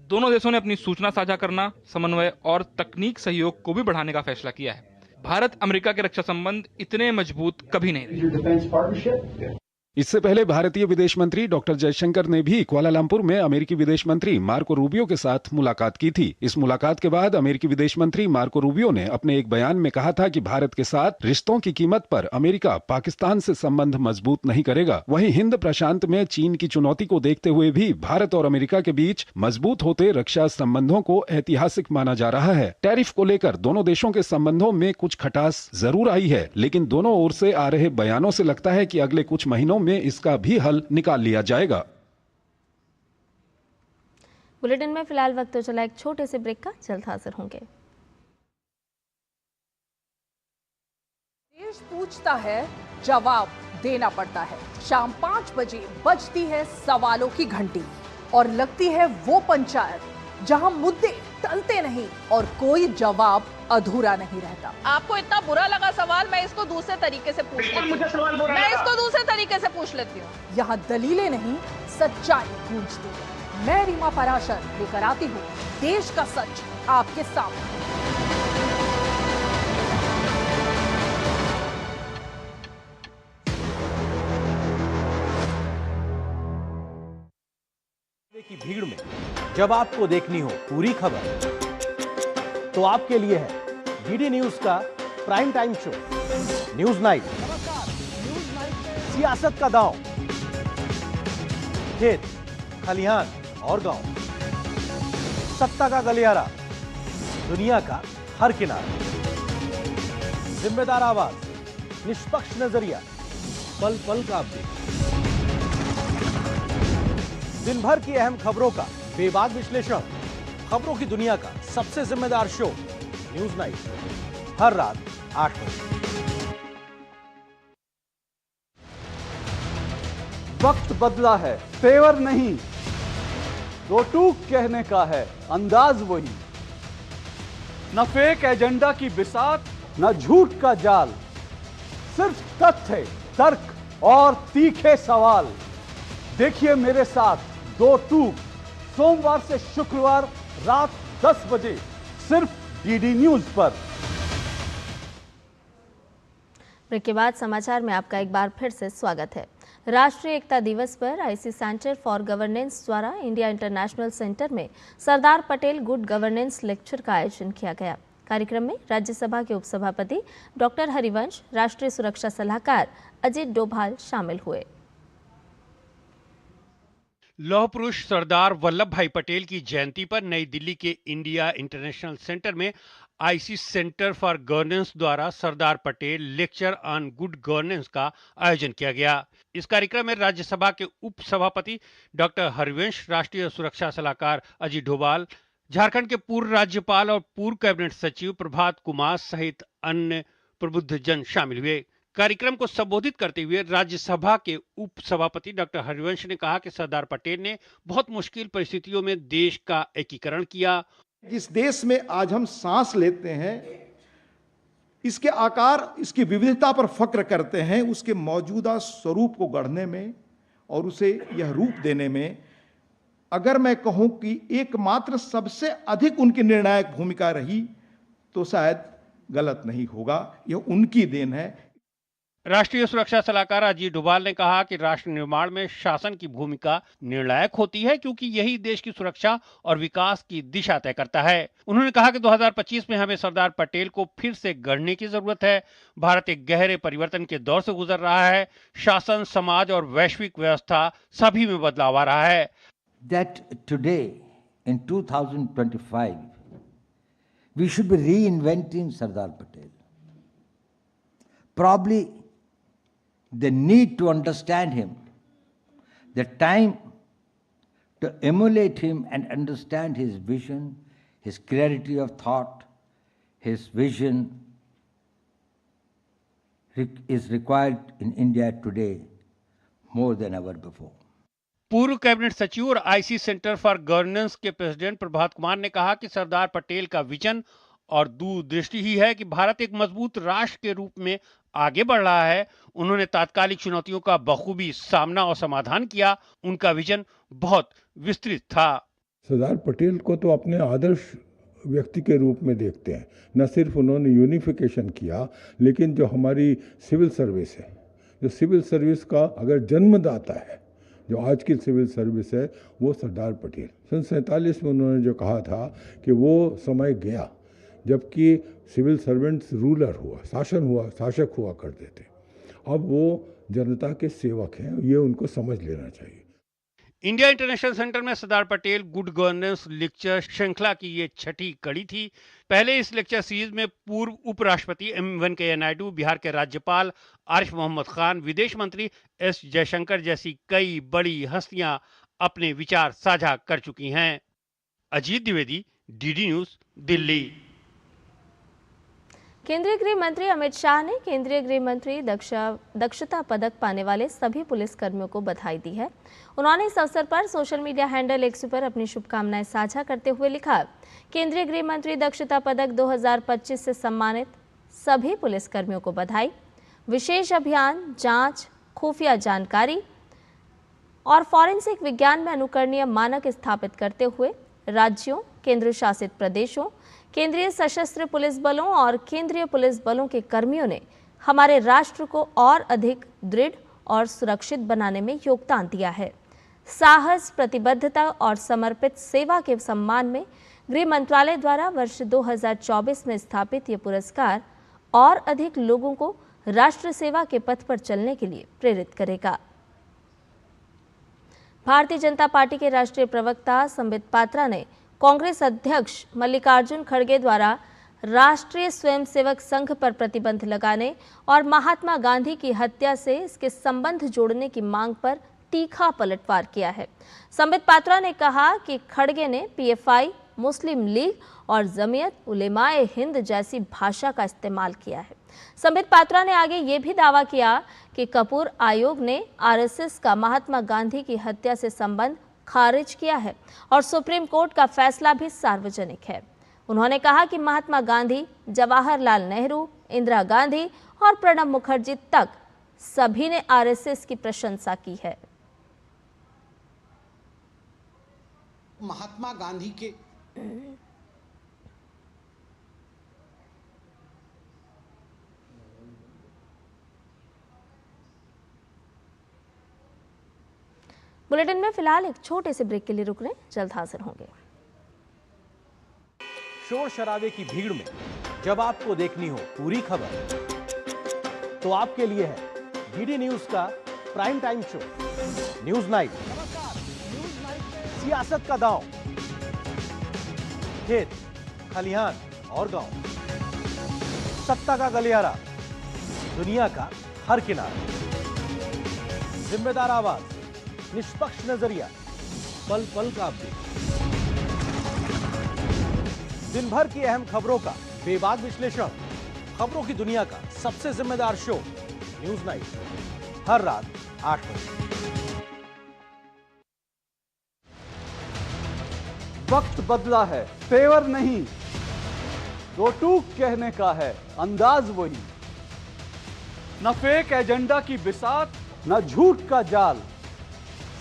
दोनों देशों ने अपनी सूचना साझा करना, समन्वय और तकनीक सहयोग को भी बढ़ाने का फैसला किया है। भारत अमेरिका के रक्षा संबंध इतने मजबूत कभी नहीं रहे। इससे पहले भारतीय विदेश मंत्री डॉक्टर जयशंकर ने भी कुआलालंपुर में अमेरिकी विदेश मंत्री मार्को रूबियो के साथ मुलाकात की थी। इस मुलाकात के बाद अमेरिकी विदेश मंत्री मार्को रूबियो ने अपने एक बयान में कहा था कि भारत के साथ रिश्तों की कीमत पर अमेरिका पाकिस्तान से संबंध मजबूत नहीं करेगा। वहीं हिंद प्रशांत में चीन की चुनौती को देखते हुए भी भारत और अमेरिका के बीच मजबूत होते रक्षा संबंधों को ऐतिहासिक माना जा रहा है। टैरिफ को लेकर दोनों देशों के संबंधों में कुछ खटास जरूर आई है, लेकिन दोनों ओर से आ रहे बयानों से लगता है कि अगले कुछ महीनों में इसका भी हल निकाल लिया जाएगा। बुलेटिन में फिलहाल वक्त तो चला एक छोटे से ब्रेक का, जल्द हाजिर होंगे। देश पूछता है, जवाब देना पड़ता है। शाम 5 बजे बजती है सवालों की घंटी और लगती है वो पंचायत जहां मुद्दे टलते नहीं और कोई जवाब अधूरा नहीं रहता। आपको इतना बुरा लगा सवाल, मैं इसको दूसरे तरीके से पूछ लेती हूँ। मैं इसको दूसरे तरीके से पूछ लेती हूँ। यहाँ दलीलें नहीं, सच्चाई गूंजती है। मैं रीमा पराशर लेकर आती हूँ देश का सच आपके सामने। की भीड़ में जब आपको देखनी हो पूरी खबर, तो आपके लिए है डीडी न्यूज का prime time show news night. सियासत का दांव, खेत खलिहान और गांव, सत्ता का गलियारा, दुनिया का हर किनारा, जिम्मेदार आवाज, निष्पक्ष नजरिया, पल पल का अपडेट, दिन भर की अहम खबरों का बेबाक विश्लेषण, खबरों की दुनिया का सबसे जिम्मेदार शो न्यूज नाइट, हर रात 8 बजे। वक्त बदला है, तेवर नहीं, दो टूक कहने का है अंदाज वही, न फेक एजेंडा की बिसात, न झूठ का जाल, सिर्फ तथ्य, तर्क और तीखे सवाल। देखिए मेरे साथ दो टूक, सोमवार से शुक्रवार रात 10 बजे सिर्फ डीडी न्यूज पर। ब्रेक के बाद समाचार में आपका एक बार फिर से स्वागत है। राष्ट्रीय एकता दिवस पर आईसी सेंटर फॉर गवर्नेंस द्वारा इंडिया इंटरनेशनल सेंटर में Sardar Patel good governance lecture का आयोजन किया गया। कार्यक्रम में राज्यसभा के उपसभापति डॉक्टर हरिवंश, राष्ट्रीय सुरक्षा सलाहकार अजीत डोभाल शामिल हुए। लौह पुरुष सरदार वल्लभ भाई पटेल की जयंती पर नई दिल्ली के इंडिया इंटरनेशनल सेंटर में आईसी सेंटर फॉर गवर्नेंस द्वारा Sardar Patel lecture on good governance का आयोजन किया गया। इस कार्यक्रम में राज्यसभा के उप सभापति डॉक्टर हरिवंश, राष्ट्रीय सुरक्षा सलाहकार अजीत डोभाल, झारखंड के पूर्व राज्यपाल और पूर्व कैबिनेट सचिव प्रभात कुमार सहित अन्य प्रबुद्ध जन शामिल हुए। कार्यक्रम को संबोधित करते हुए राज्यसभा के उप सभापति डॉक्टर हरिवंश ने कहा कि सरदार पटेल ने बहुत मुश्किल परिस्थितियों में देश का एकीकरण किया। जिस देश में आज हम सांस लेते हैं, इसके आकार, इसकी विविधता पर फक्र करते हैं, उसके मौजूदा स्वरूप को गढ़ने में और उसे यह रूप देने में अगर मैं कहूं कि एकमात्र सबसे अधिक उनकी निर्णायक भूमिका रही तो शायद गलत नहीं होगा। यह उनकी देन है। राष्ट्रीय सुरक्षा सलाहकार अजीत डोभाल ने कहा कि राष्ट्र निर्माण में शासन की भूमिका निर्णायक होती है, क्योंकि यही देश की सुरक्षा और विकास की दिशा तय करता है। उन्होंने कहा कि 2025 में हमें सरदार पटेल को फिर से गढ़ने की जरूरत है। भारत एक गहरे परिवर्तन के दौर से गुजर रहा है। शासन, समाज और वैश्विक व्यवस्था सभी में बदलाव आ रहा है। That today in 2025 we should be reinventing Sardar Patel. Probably the need to understand him, the time to emulate him and understand his vision, his clarity of thought, his vision is required in India today more than ever before. पूर्व cabinet सचिव और IC centre for governance के president Prabhat Kumar ने कहा कि सरदार पटेल का vision और दूरदृष्टि ही है कि भारत एक मजबूत राष्ट्र के रूप में आगे बढ़ रहा है। उन्होंने तात्कालिक चुनौतियों का बखूबी सामना और समाधान किया। उनका विजन बहुत विस्तृत था। सरदार पटेल को तो अपने आदर्श व्यक्ति के रूप में देखते हैं। न सिर्फ उन्होंने यूनिफिकेशन किया, लेकिन जो हमारी सिविल सर्विस है, जो सिविल सर्विस का अगर जन्मदाता है, जो आज की सिविल सर्विस है, वो सरदार पटेल। सन 47 में उन्होंने जो कहा था कि वो समय गया जबकि सिविल सर्वेंट्स रूलर हुआ, शासक हुआ करते थे। अब वो जनता के सेवक हैं, ये उनको समझ लेना चाहिए। इंडिया इंटरनेशनल सेंटर में Sardar Patel good governance lecture श्रृंखला की ये छठी कड़ी थी। पहले इस लेक्चर सीरीज में पूर्व उपराष्ट्रपति एम वेंकैया नायडू, बिहार के राज्यपाल आरिफ मोहम्मद खान, विदेश मंत्री एस जयशंकर जैसी कई बड़ी हस्तियां अपने विचार साझा कर चुकी हैं। Ajit Dwivedi, DD news, Delhi. केंद्रीय गृह मंत्री अमित शाह ने केंद्रीय गृह मंत्री दक्षता पदक पाने वाले सभी पुलिसकर्मियों को बधाई दी है। उन्होंने इस अवसर पर सोशल मीडिया हैंडल एक्स पर अपनी शुभकामनाएं साझा करते हुए लिखा, केंद्रीय गृह मंत्री दक्षता पदक 2025 से सम्मानित सभी पुलिसकर्मियों को बधाई। विशेष अभियान, जांच, खुफिया जानकारी और फॉरेंसिक विज्ञान में अनुकरणीय मानक स्थापित करते हुए राज्यों, केंद्र शासित प्रदेशों, केंद्रीय सशस्त्र पुलिस बलों और केंद्रीय पुलिस बलों के कर्मियों ने हमारे राष्ट्र को और अधिक दृढ़ और सुरक्षित बनाने में योगदान दिया है। साहस, प्रतिबद्धता और समर्पित सेवा के सम्मान में गृह मंत्रालय द्वारा वर्ष 2024 में स्थापित ये पुरस्कार और अधिक लोगों को राष्ट्र सेवा के पथ पर चलने के लिए प्रेरित करेगा। भारतीय जनता पार्टी के राष्ट्रीय प्रवक्ता संबित पात्रा ने कांग्रेस अध्यक्ष मल्लिकार्जुन खड़गे द्वारा राष्ट्रीय स्वयंसेवक संघ पर प्रतिबंध लगाने और महात्मा गांधी की हत्या से इसके संबंध जोड़ने की मांग पर तीखा पलटवार किया है। संबित पात्रा ने कहा कि खड़गे ने पीएफआई, मुस्लिम लीग और जमीयत उलेमाए हिंद जैसी भाषा का इस्तेमाल किया है। संबित पात्रा ने आगे ये भी दावा किया कि कपूर आयोग ने आरएसएस का महात्मा गांधी की हत्या से संबंध खारिज किया है और सुप्रीम कोर्ट का फैसला भी सार्वजनिक है। उन्होंने कहा कि महात्मा गांधी, जवाहरलाल नेहरू, इंदिरा गांधी और प्रणब मुखर्जी तक सभी ने आरएसएस की प्रशंसा की है। महात्मा गांधी के बुलेटिन में फिलहाल एक छोटे से ब्रेक के लिए रुक रहे हैं, जल्द हाजिर होंगे। शोर शराबे की भीड़ में जब आपको देखनी हो पूरी खबर, तो आपके लिए है डीडी न्यूज का prime time show news night. सियासत का दांव, खेत, खलिहान और गांव, सत्ता का गलियारा, दुनिया का हर किनारा, जिम्मेदार आवाज, निष्पक्ष नजरिया, पल पल का अपडेट, दिन भर की अहम खबरों का बेबाक विश्लेषण, खबरों की दुनिया का सबसे जिम्मेदार शो न्यूज नाइट, हर रात 8 बजे। वक्त बदला है, तेवर नहीं, दो टूक कहने का है, अंदाज वही। न फेक एजेंडा की बिसात, न झूठ का जाल,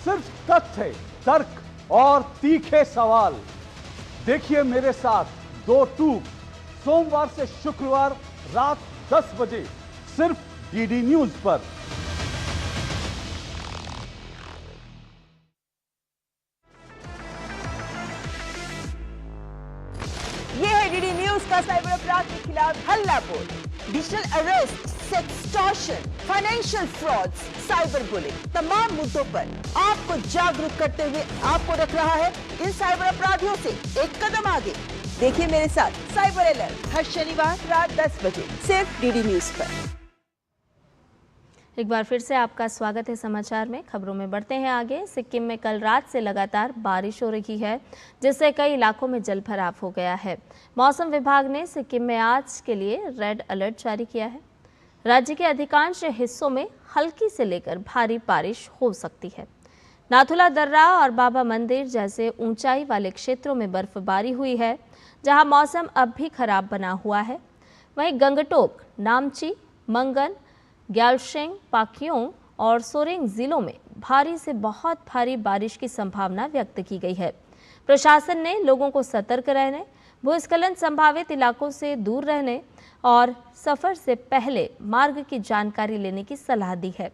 सिर्फ तथ्य, तर्क और तीखे सवाल। देखिए मेरे साथ दो टूक, सोमवार से शुक्रवार रात 10 बजे सिर्फ डीडी न्यूज पर। ये है डीडी न्यूज का साइबर अपराध के खिलाफ हल्ला बोल। Digital arrest, sextortion, financial frauds, cyber bullying, तमाम मुद्दों पर आपको जागरूक करते हुए आपको रख रहा है इन साइबर अपराधियों से एक कदम आगे। देखिए मेरे साथ साइबर अलर्ट हर शनिवार रात 10 बजे सिर्फ डीडी न्यूज पर। एक बार फिर से आपका स्वागत है समाचार में। खबरों में बढ़ते हैं आगे। सिक्किम में कल रात से लगातार बारिश हो रही है, जिससे कई इलाकों में जलभराव हो गया है। मौसम विभाग ने सिक्किम में आज के लिए रेड अलर्ट जारी किया है। राज्य के अधिकांश हिस्सों में हल्की से लेकर भारी बारिश हो सकती है। नाथुला दर्रा और बाबा मंदिर जैसे ऊंचाई वाले क्षेत्रों में बर्फबारी हुई है, जहां मौसम अब भी खराब बना हुआ है। वहीं गंगटोक, नामची, मंगन, ग्यालशिंग, पाक्योंग और सोरेंग जिलों में भारी से बहुत भारी बारिश की संभावना व्यक्त की गई है। प्रशासन ने लोगों को सतर्क रहने, भूस्खलन संभावित इलाकों से दूर रहने और सफर से पहले मार्ग की जानकारी लेने की सलाह दी है।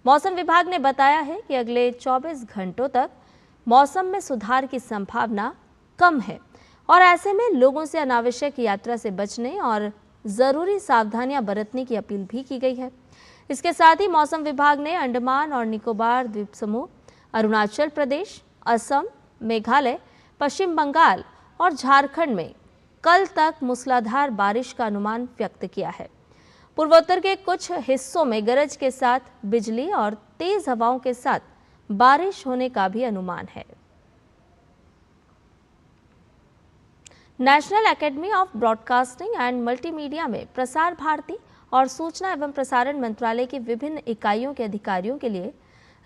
मौसम विभाग ने बताया है कि अगले 24 घंटों तक मौसम में सुधार की संभावना कम है और ऐसे में लोगों से अनावश्यक यात्रा से बचने और ज़रूरी सावधानियां बरतने की अपील भी की गई है। इसके साथ ही मौसम विभाग ने अंडमान और निकोबार द्वीप समूह, अरुणाचल प्रदेश, असम, मेघालय, पश्चिम बंगाल और झारखंड में कल तक मूसलाधार बारिश का अनुमान व्यक्त किया है। पूर्वोत्तर के कुछ हिस्सों में गरज के साथ बिजली और तेज हवाओं के साथ बारिश होने का भी अनुमान है। National academy of broadcasting and multimedia में प्रसार भारती और सूचना एवं प्रसारण मंत्रालय की विभिन्न इकाइयों के अधिकारियों के लिए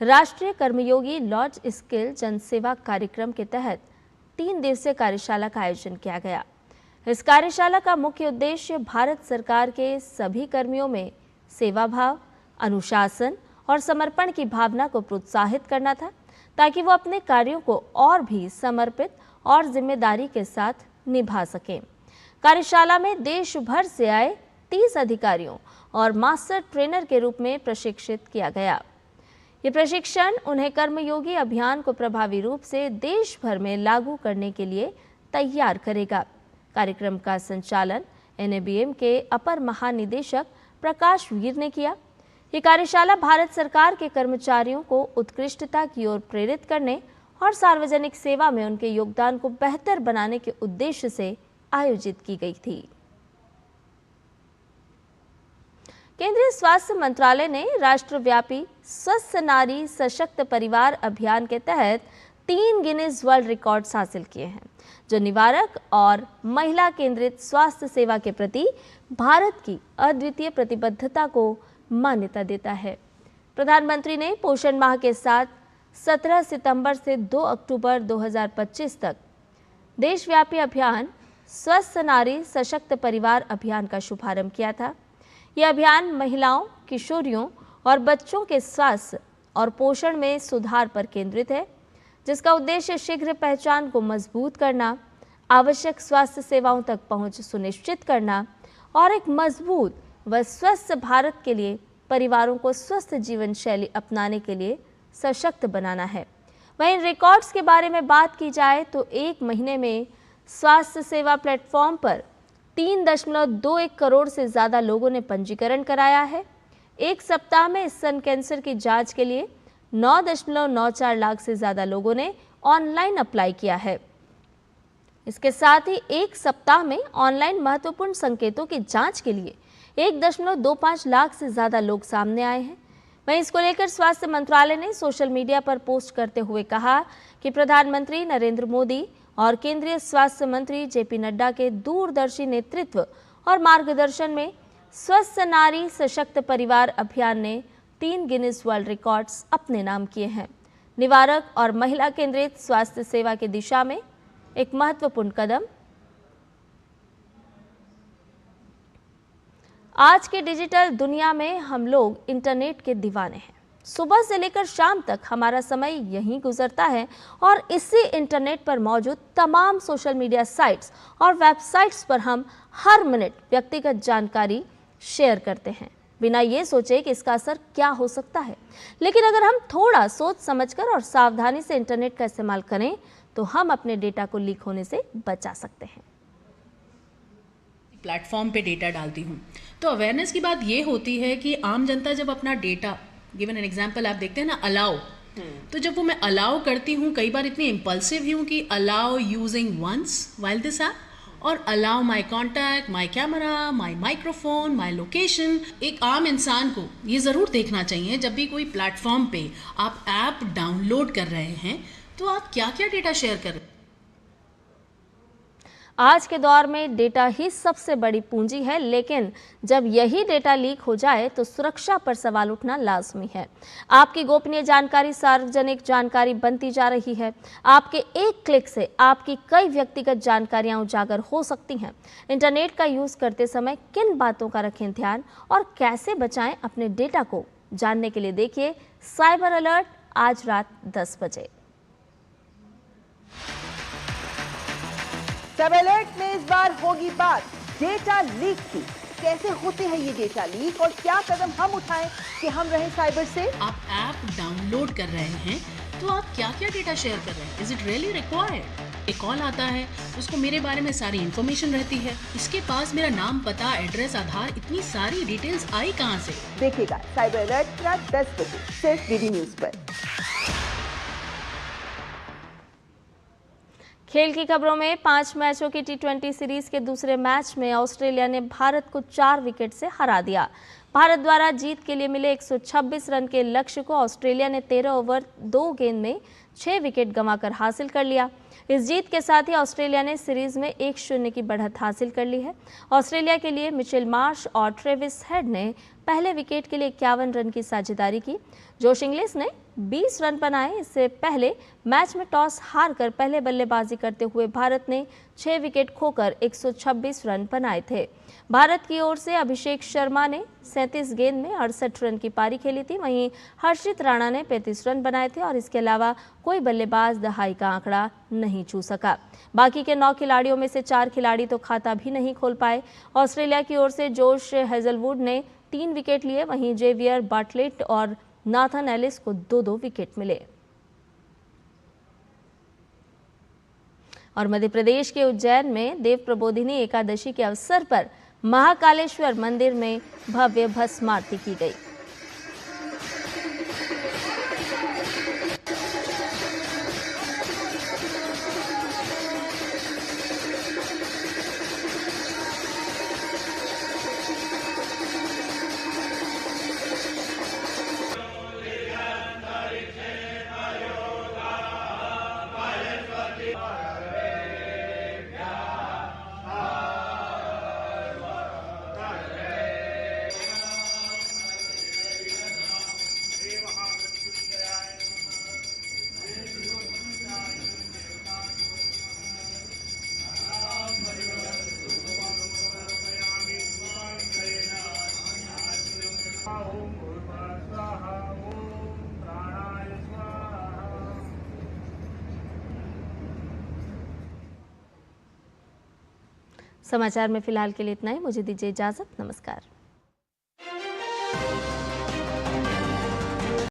राष्ट्रीय कर्मयोगी लॉज स्किल जनसेवा कार्यक्रम के तहत 3 दिवसीय कार्यशाला का आयोजन किया गया। इस कार्यशाला का मुख्य उद्देश्य भारत सरकार के सभी कर्मियों में सेवा भाव, अनुशासन और समर्पण की भावना को प्रोत्साहित करना था, ताकि वो अपने कार्यों को और भी समर्पित और जिम्मेदारी के साथ निभा सकें। कार्यशाला में देश भर से आए 30 अधिकारियों और मास्टर ट्रेनर के रूप में प्रशिक्षित किया गया। ये प्रशिक्षण उन्हें कर्मयोगी अभियान को प्रभावी रूप से देश भर में लागू करने के लिए तैयार करेगा। कार्यक्रम का संचालन NABM के अपर महानिदेशक प्रकाश वीर ने किया। ये कार्यशाला भारत सरकार के कर्मचारियों को उत्कृष्टता की ओर प्रेरित करने और सार्वजनिक सेवा में उनके योगदान को बेहतर बनाने के उद्देश्य से आयोजित की गई थी। केंद्रीय स्वास्थ्य मंत्रालय ने राष्ट्रव्यापी स्वस्थ नारी सशक्त परिवार अभियान के तहत 3 गिनीज वर्ल्ड रिकॉर्ड्स हासिल किए हैं, जो निवारक और महिला केंद्रित स्वास्थ्य सेवा के प्रति भारत की अद्वितीय प्रतिबद्धता को मान्यता देता है। प्रधानमंत्री ने पोषण माह के साथ 17 सितंबर से 2 अक्टूबर 2025 तक देशव्यापी अभियान स्वस्थ नारी सशक्त परिवार अभियान का शुभारंभ किया था। यह अभियान महिलाओं, किशोरियों और बच्चों के स्वास्थ्य और पोषण में सुधार पर केंद्रित है, जिसका उद्देश्य शीघ्र पहचान को मजबूत करना, आवश्यक स्वास्थ्य सेवाओं तक पहुंच सुनिश्चित करना और एक मजबूत व स्वस्थ भारत के लिए परिवारों को स्वस्थ जीवन शैली अपनाने के लिए सशक्त बनाना है। वहीं इन रिकॉर्ड्स के बारे में बात की जाए तो एक महीने में स्वास्थ्य सेवा प्लेटफॉर्म पर 3.21 करोड़ से ज़्यादा लोगों ने पंजीकरण कराया है। एक सप्ताह में स्तन कैंसर की जांच के लिए 9.94 लाख से ज़्यादा लोगों ने ऑनलाइन अप्लाई किया है। इसके साथ ही एक सप्ताह में ऑनलाइन महत्वपूर्ण संकेतों की जांच के लिए 1.25 लाख से ज़्यादा लोग सामने आए हैं। वहीं इसको लेकर स्वास्थ्य मंत्रालय ने सोशल मीडिया पर पोस्ट करते हुए कहा कि प्रधानमंत्री नरेंद्र मोदी और केंद्रीय स्वास्थ्य मंत्री JP नड्डा के दूरदर्शी नेतृत्व और मार्गदर्शन में स्वस्थ नारी सशक्त परिवार अभियान ने 3 गिनीज वर्ल्ड रिकॉर्ड्स अपने नाम किए हैं। निवारक और महिला केंद्रित स्वास्थ्य सेवा की दिशा में एक महत्वपूर्ण कदम। आज के डिजिटल दुनिया में हम लोग इंटरनेट के दीवाने हैं। सुबह से लेकर शाम तक हमारा समय यहीं गुजरता है और इसी इंटरनेट पर मौजूद तमाम सोशल मीडिया साइट्स और वेबसाइट्स पर हम हर मिनट व्यक्तिगत जानकारी शेयर करते हैं, बिना ये सोचे कि इसका असर क्या हो सकता है। लेकिन अगर हम थोड़ा सोच समझकर और सावधानी से इंटरनेट का इस्तेमाल करें तो हम अपने डेटा को लीक होने से बचा सकते हैं। प्लेटफॉर्म पे डेटा डालती हूँ तो अवेयरनेस की बात ये होती है कि आम जनता जब अपना डेटा, गिवन एन एग्जांपल आप देखते हैं ना अलाउ, तो जब वो मैं अलाउ करती हूँ, कई बार इतनी इम्पल्सिव हूँ कि allow using once while this app और allow my contact, my camera, my microphone, my location. एक आम इंसान को ये ज़रूर देखना चाहिए जब भी कोई प्लेटफॉर्म पे आप ऐप डाउनलोड कर रहे हैं तो आप क्या क्या डेटा शेयर कर रहे हैं। आज के दौर में डेटा ही सबसे बड़ी पूंजी है, लेकिन जब यही डेटा लीक हो जाए तो सुरक्षा पर सवाल उठना लाजमी है। आपकी गोपनीय जानकारी सार्वजनिक जानकारी बनती जा रही है। आपके एक क्लिक से आपकी कई व्यक्तिगत जानकारियां उजागर हो सकती हैं। इंटरनेट का यूज करते समय किन बातों का रखें ध्यान और कैसे बचाएं अपने डेटा को, जानने के लिए देखिए साइबर अलर्ट आज रात 10 बजे। सब अलर्ट में इस बार होगी बात डेटा लीक की। कैसे होते हैं ये डेटा लीक और क्या कदम हम उठाएं कि हम रहें साइबर से। आप ऐप डाउनलोड कर रहे हैं तो आप क्या क्या डेटा शेयर कर रहे हैं। Is it really required. एक कॉल आता है, उसको मेरे बारे में सारी इन्फॉर्मेशन रहती है, इसके पास मेरा नाम, पता, एड्रेस, आधार, इतनी सारी डिटेल्स आई कहाँ से। देखिएगा साइबर अलर्ट रात 10 बजे सिर्फ DD न्यूज पर। खेल की खबरों में 5 मैचों की T20 सीरीज के दूसरे मैच में ऑस्ट्रेलिया ने भारत को 4 विकेट से हरा दिया। भारत द्वारा जीत के लिए मिले 126 रन के लक्ष्य को ऑस्ट्रेलिया ने 13 ओवर 2 गेंद में 6 विकेट गंवाकर हासिल कर लिया। इस जीत के साथ ही ऑस्ट्रेलिया ने सीरीज में 1-0 की बढ़त हासिल कर ली है। ऑस्ट्रेलिया के लिए मिचेल मार्श और ट्रेविस हेड ने पहले विकेट के लिए 51 रन की साझेदारी की। जोश इंग्लिस ने 20 रन बनाए। इससे पहले मैच में टॉस हारकर पहले बल्लेबाजी करते हुए भारत ने 6 विकेट खोकर 126 रन बनाए थे। भारत की ओर से अभिषेक शर्मा ने 37 गेंद में 68 रन की पारी खेली थी। वहीं हर्षित राणा ने 35 रन बनाए थे और इसके अलावा कोई बल्लेबाज दहाई का आंकड़ा नहीं छू सका। बाकी के 9 खिलाड़ियों में से 4 खिलाड़ी तो खाता भी नहीं खोल पाए। ऑस्ट्रेलिया की ओर से जोश हेजलवुड ने 3 विकेट लिए, वहीं जेवियर बाटलेट और नाथन एलिस को 2-2 विकेट मिले। और मध्य प्रदेश के उज्जैन में देव प्रबोधिनी एकादशी के अवसर पर महाकालेश्वर मंदिर में भव्य भस्म आरती की गई। समाचार में फिलहाल के लिए इतना ही। मुझे दीजिए इजाजत। नमस्कार।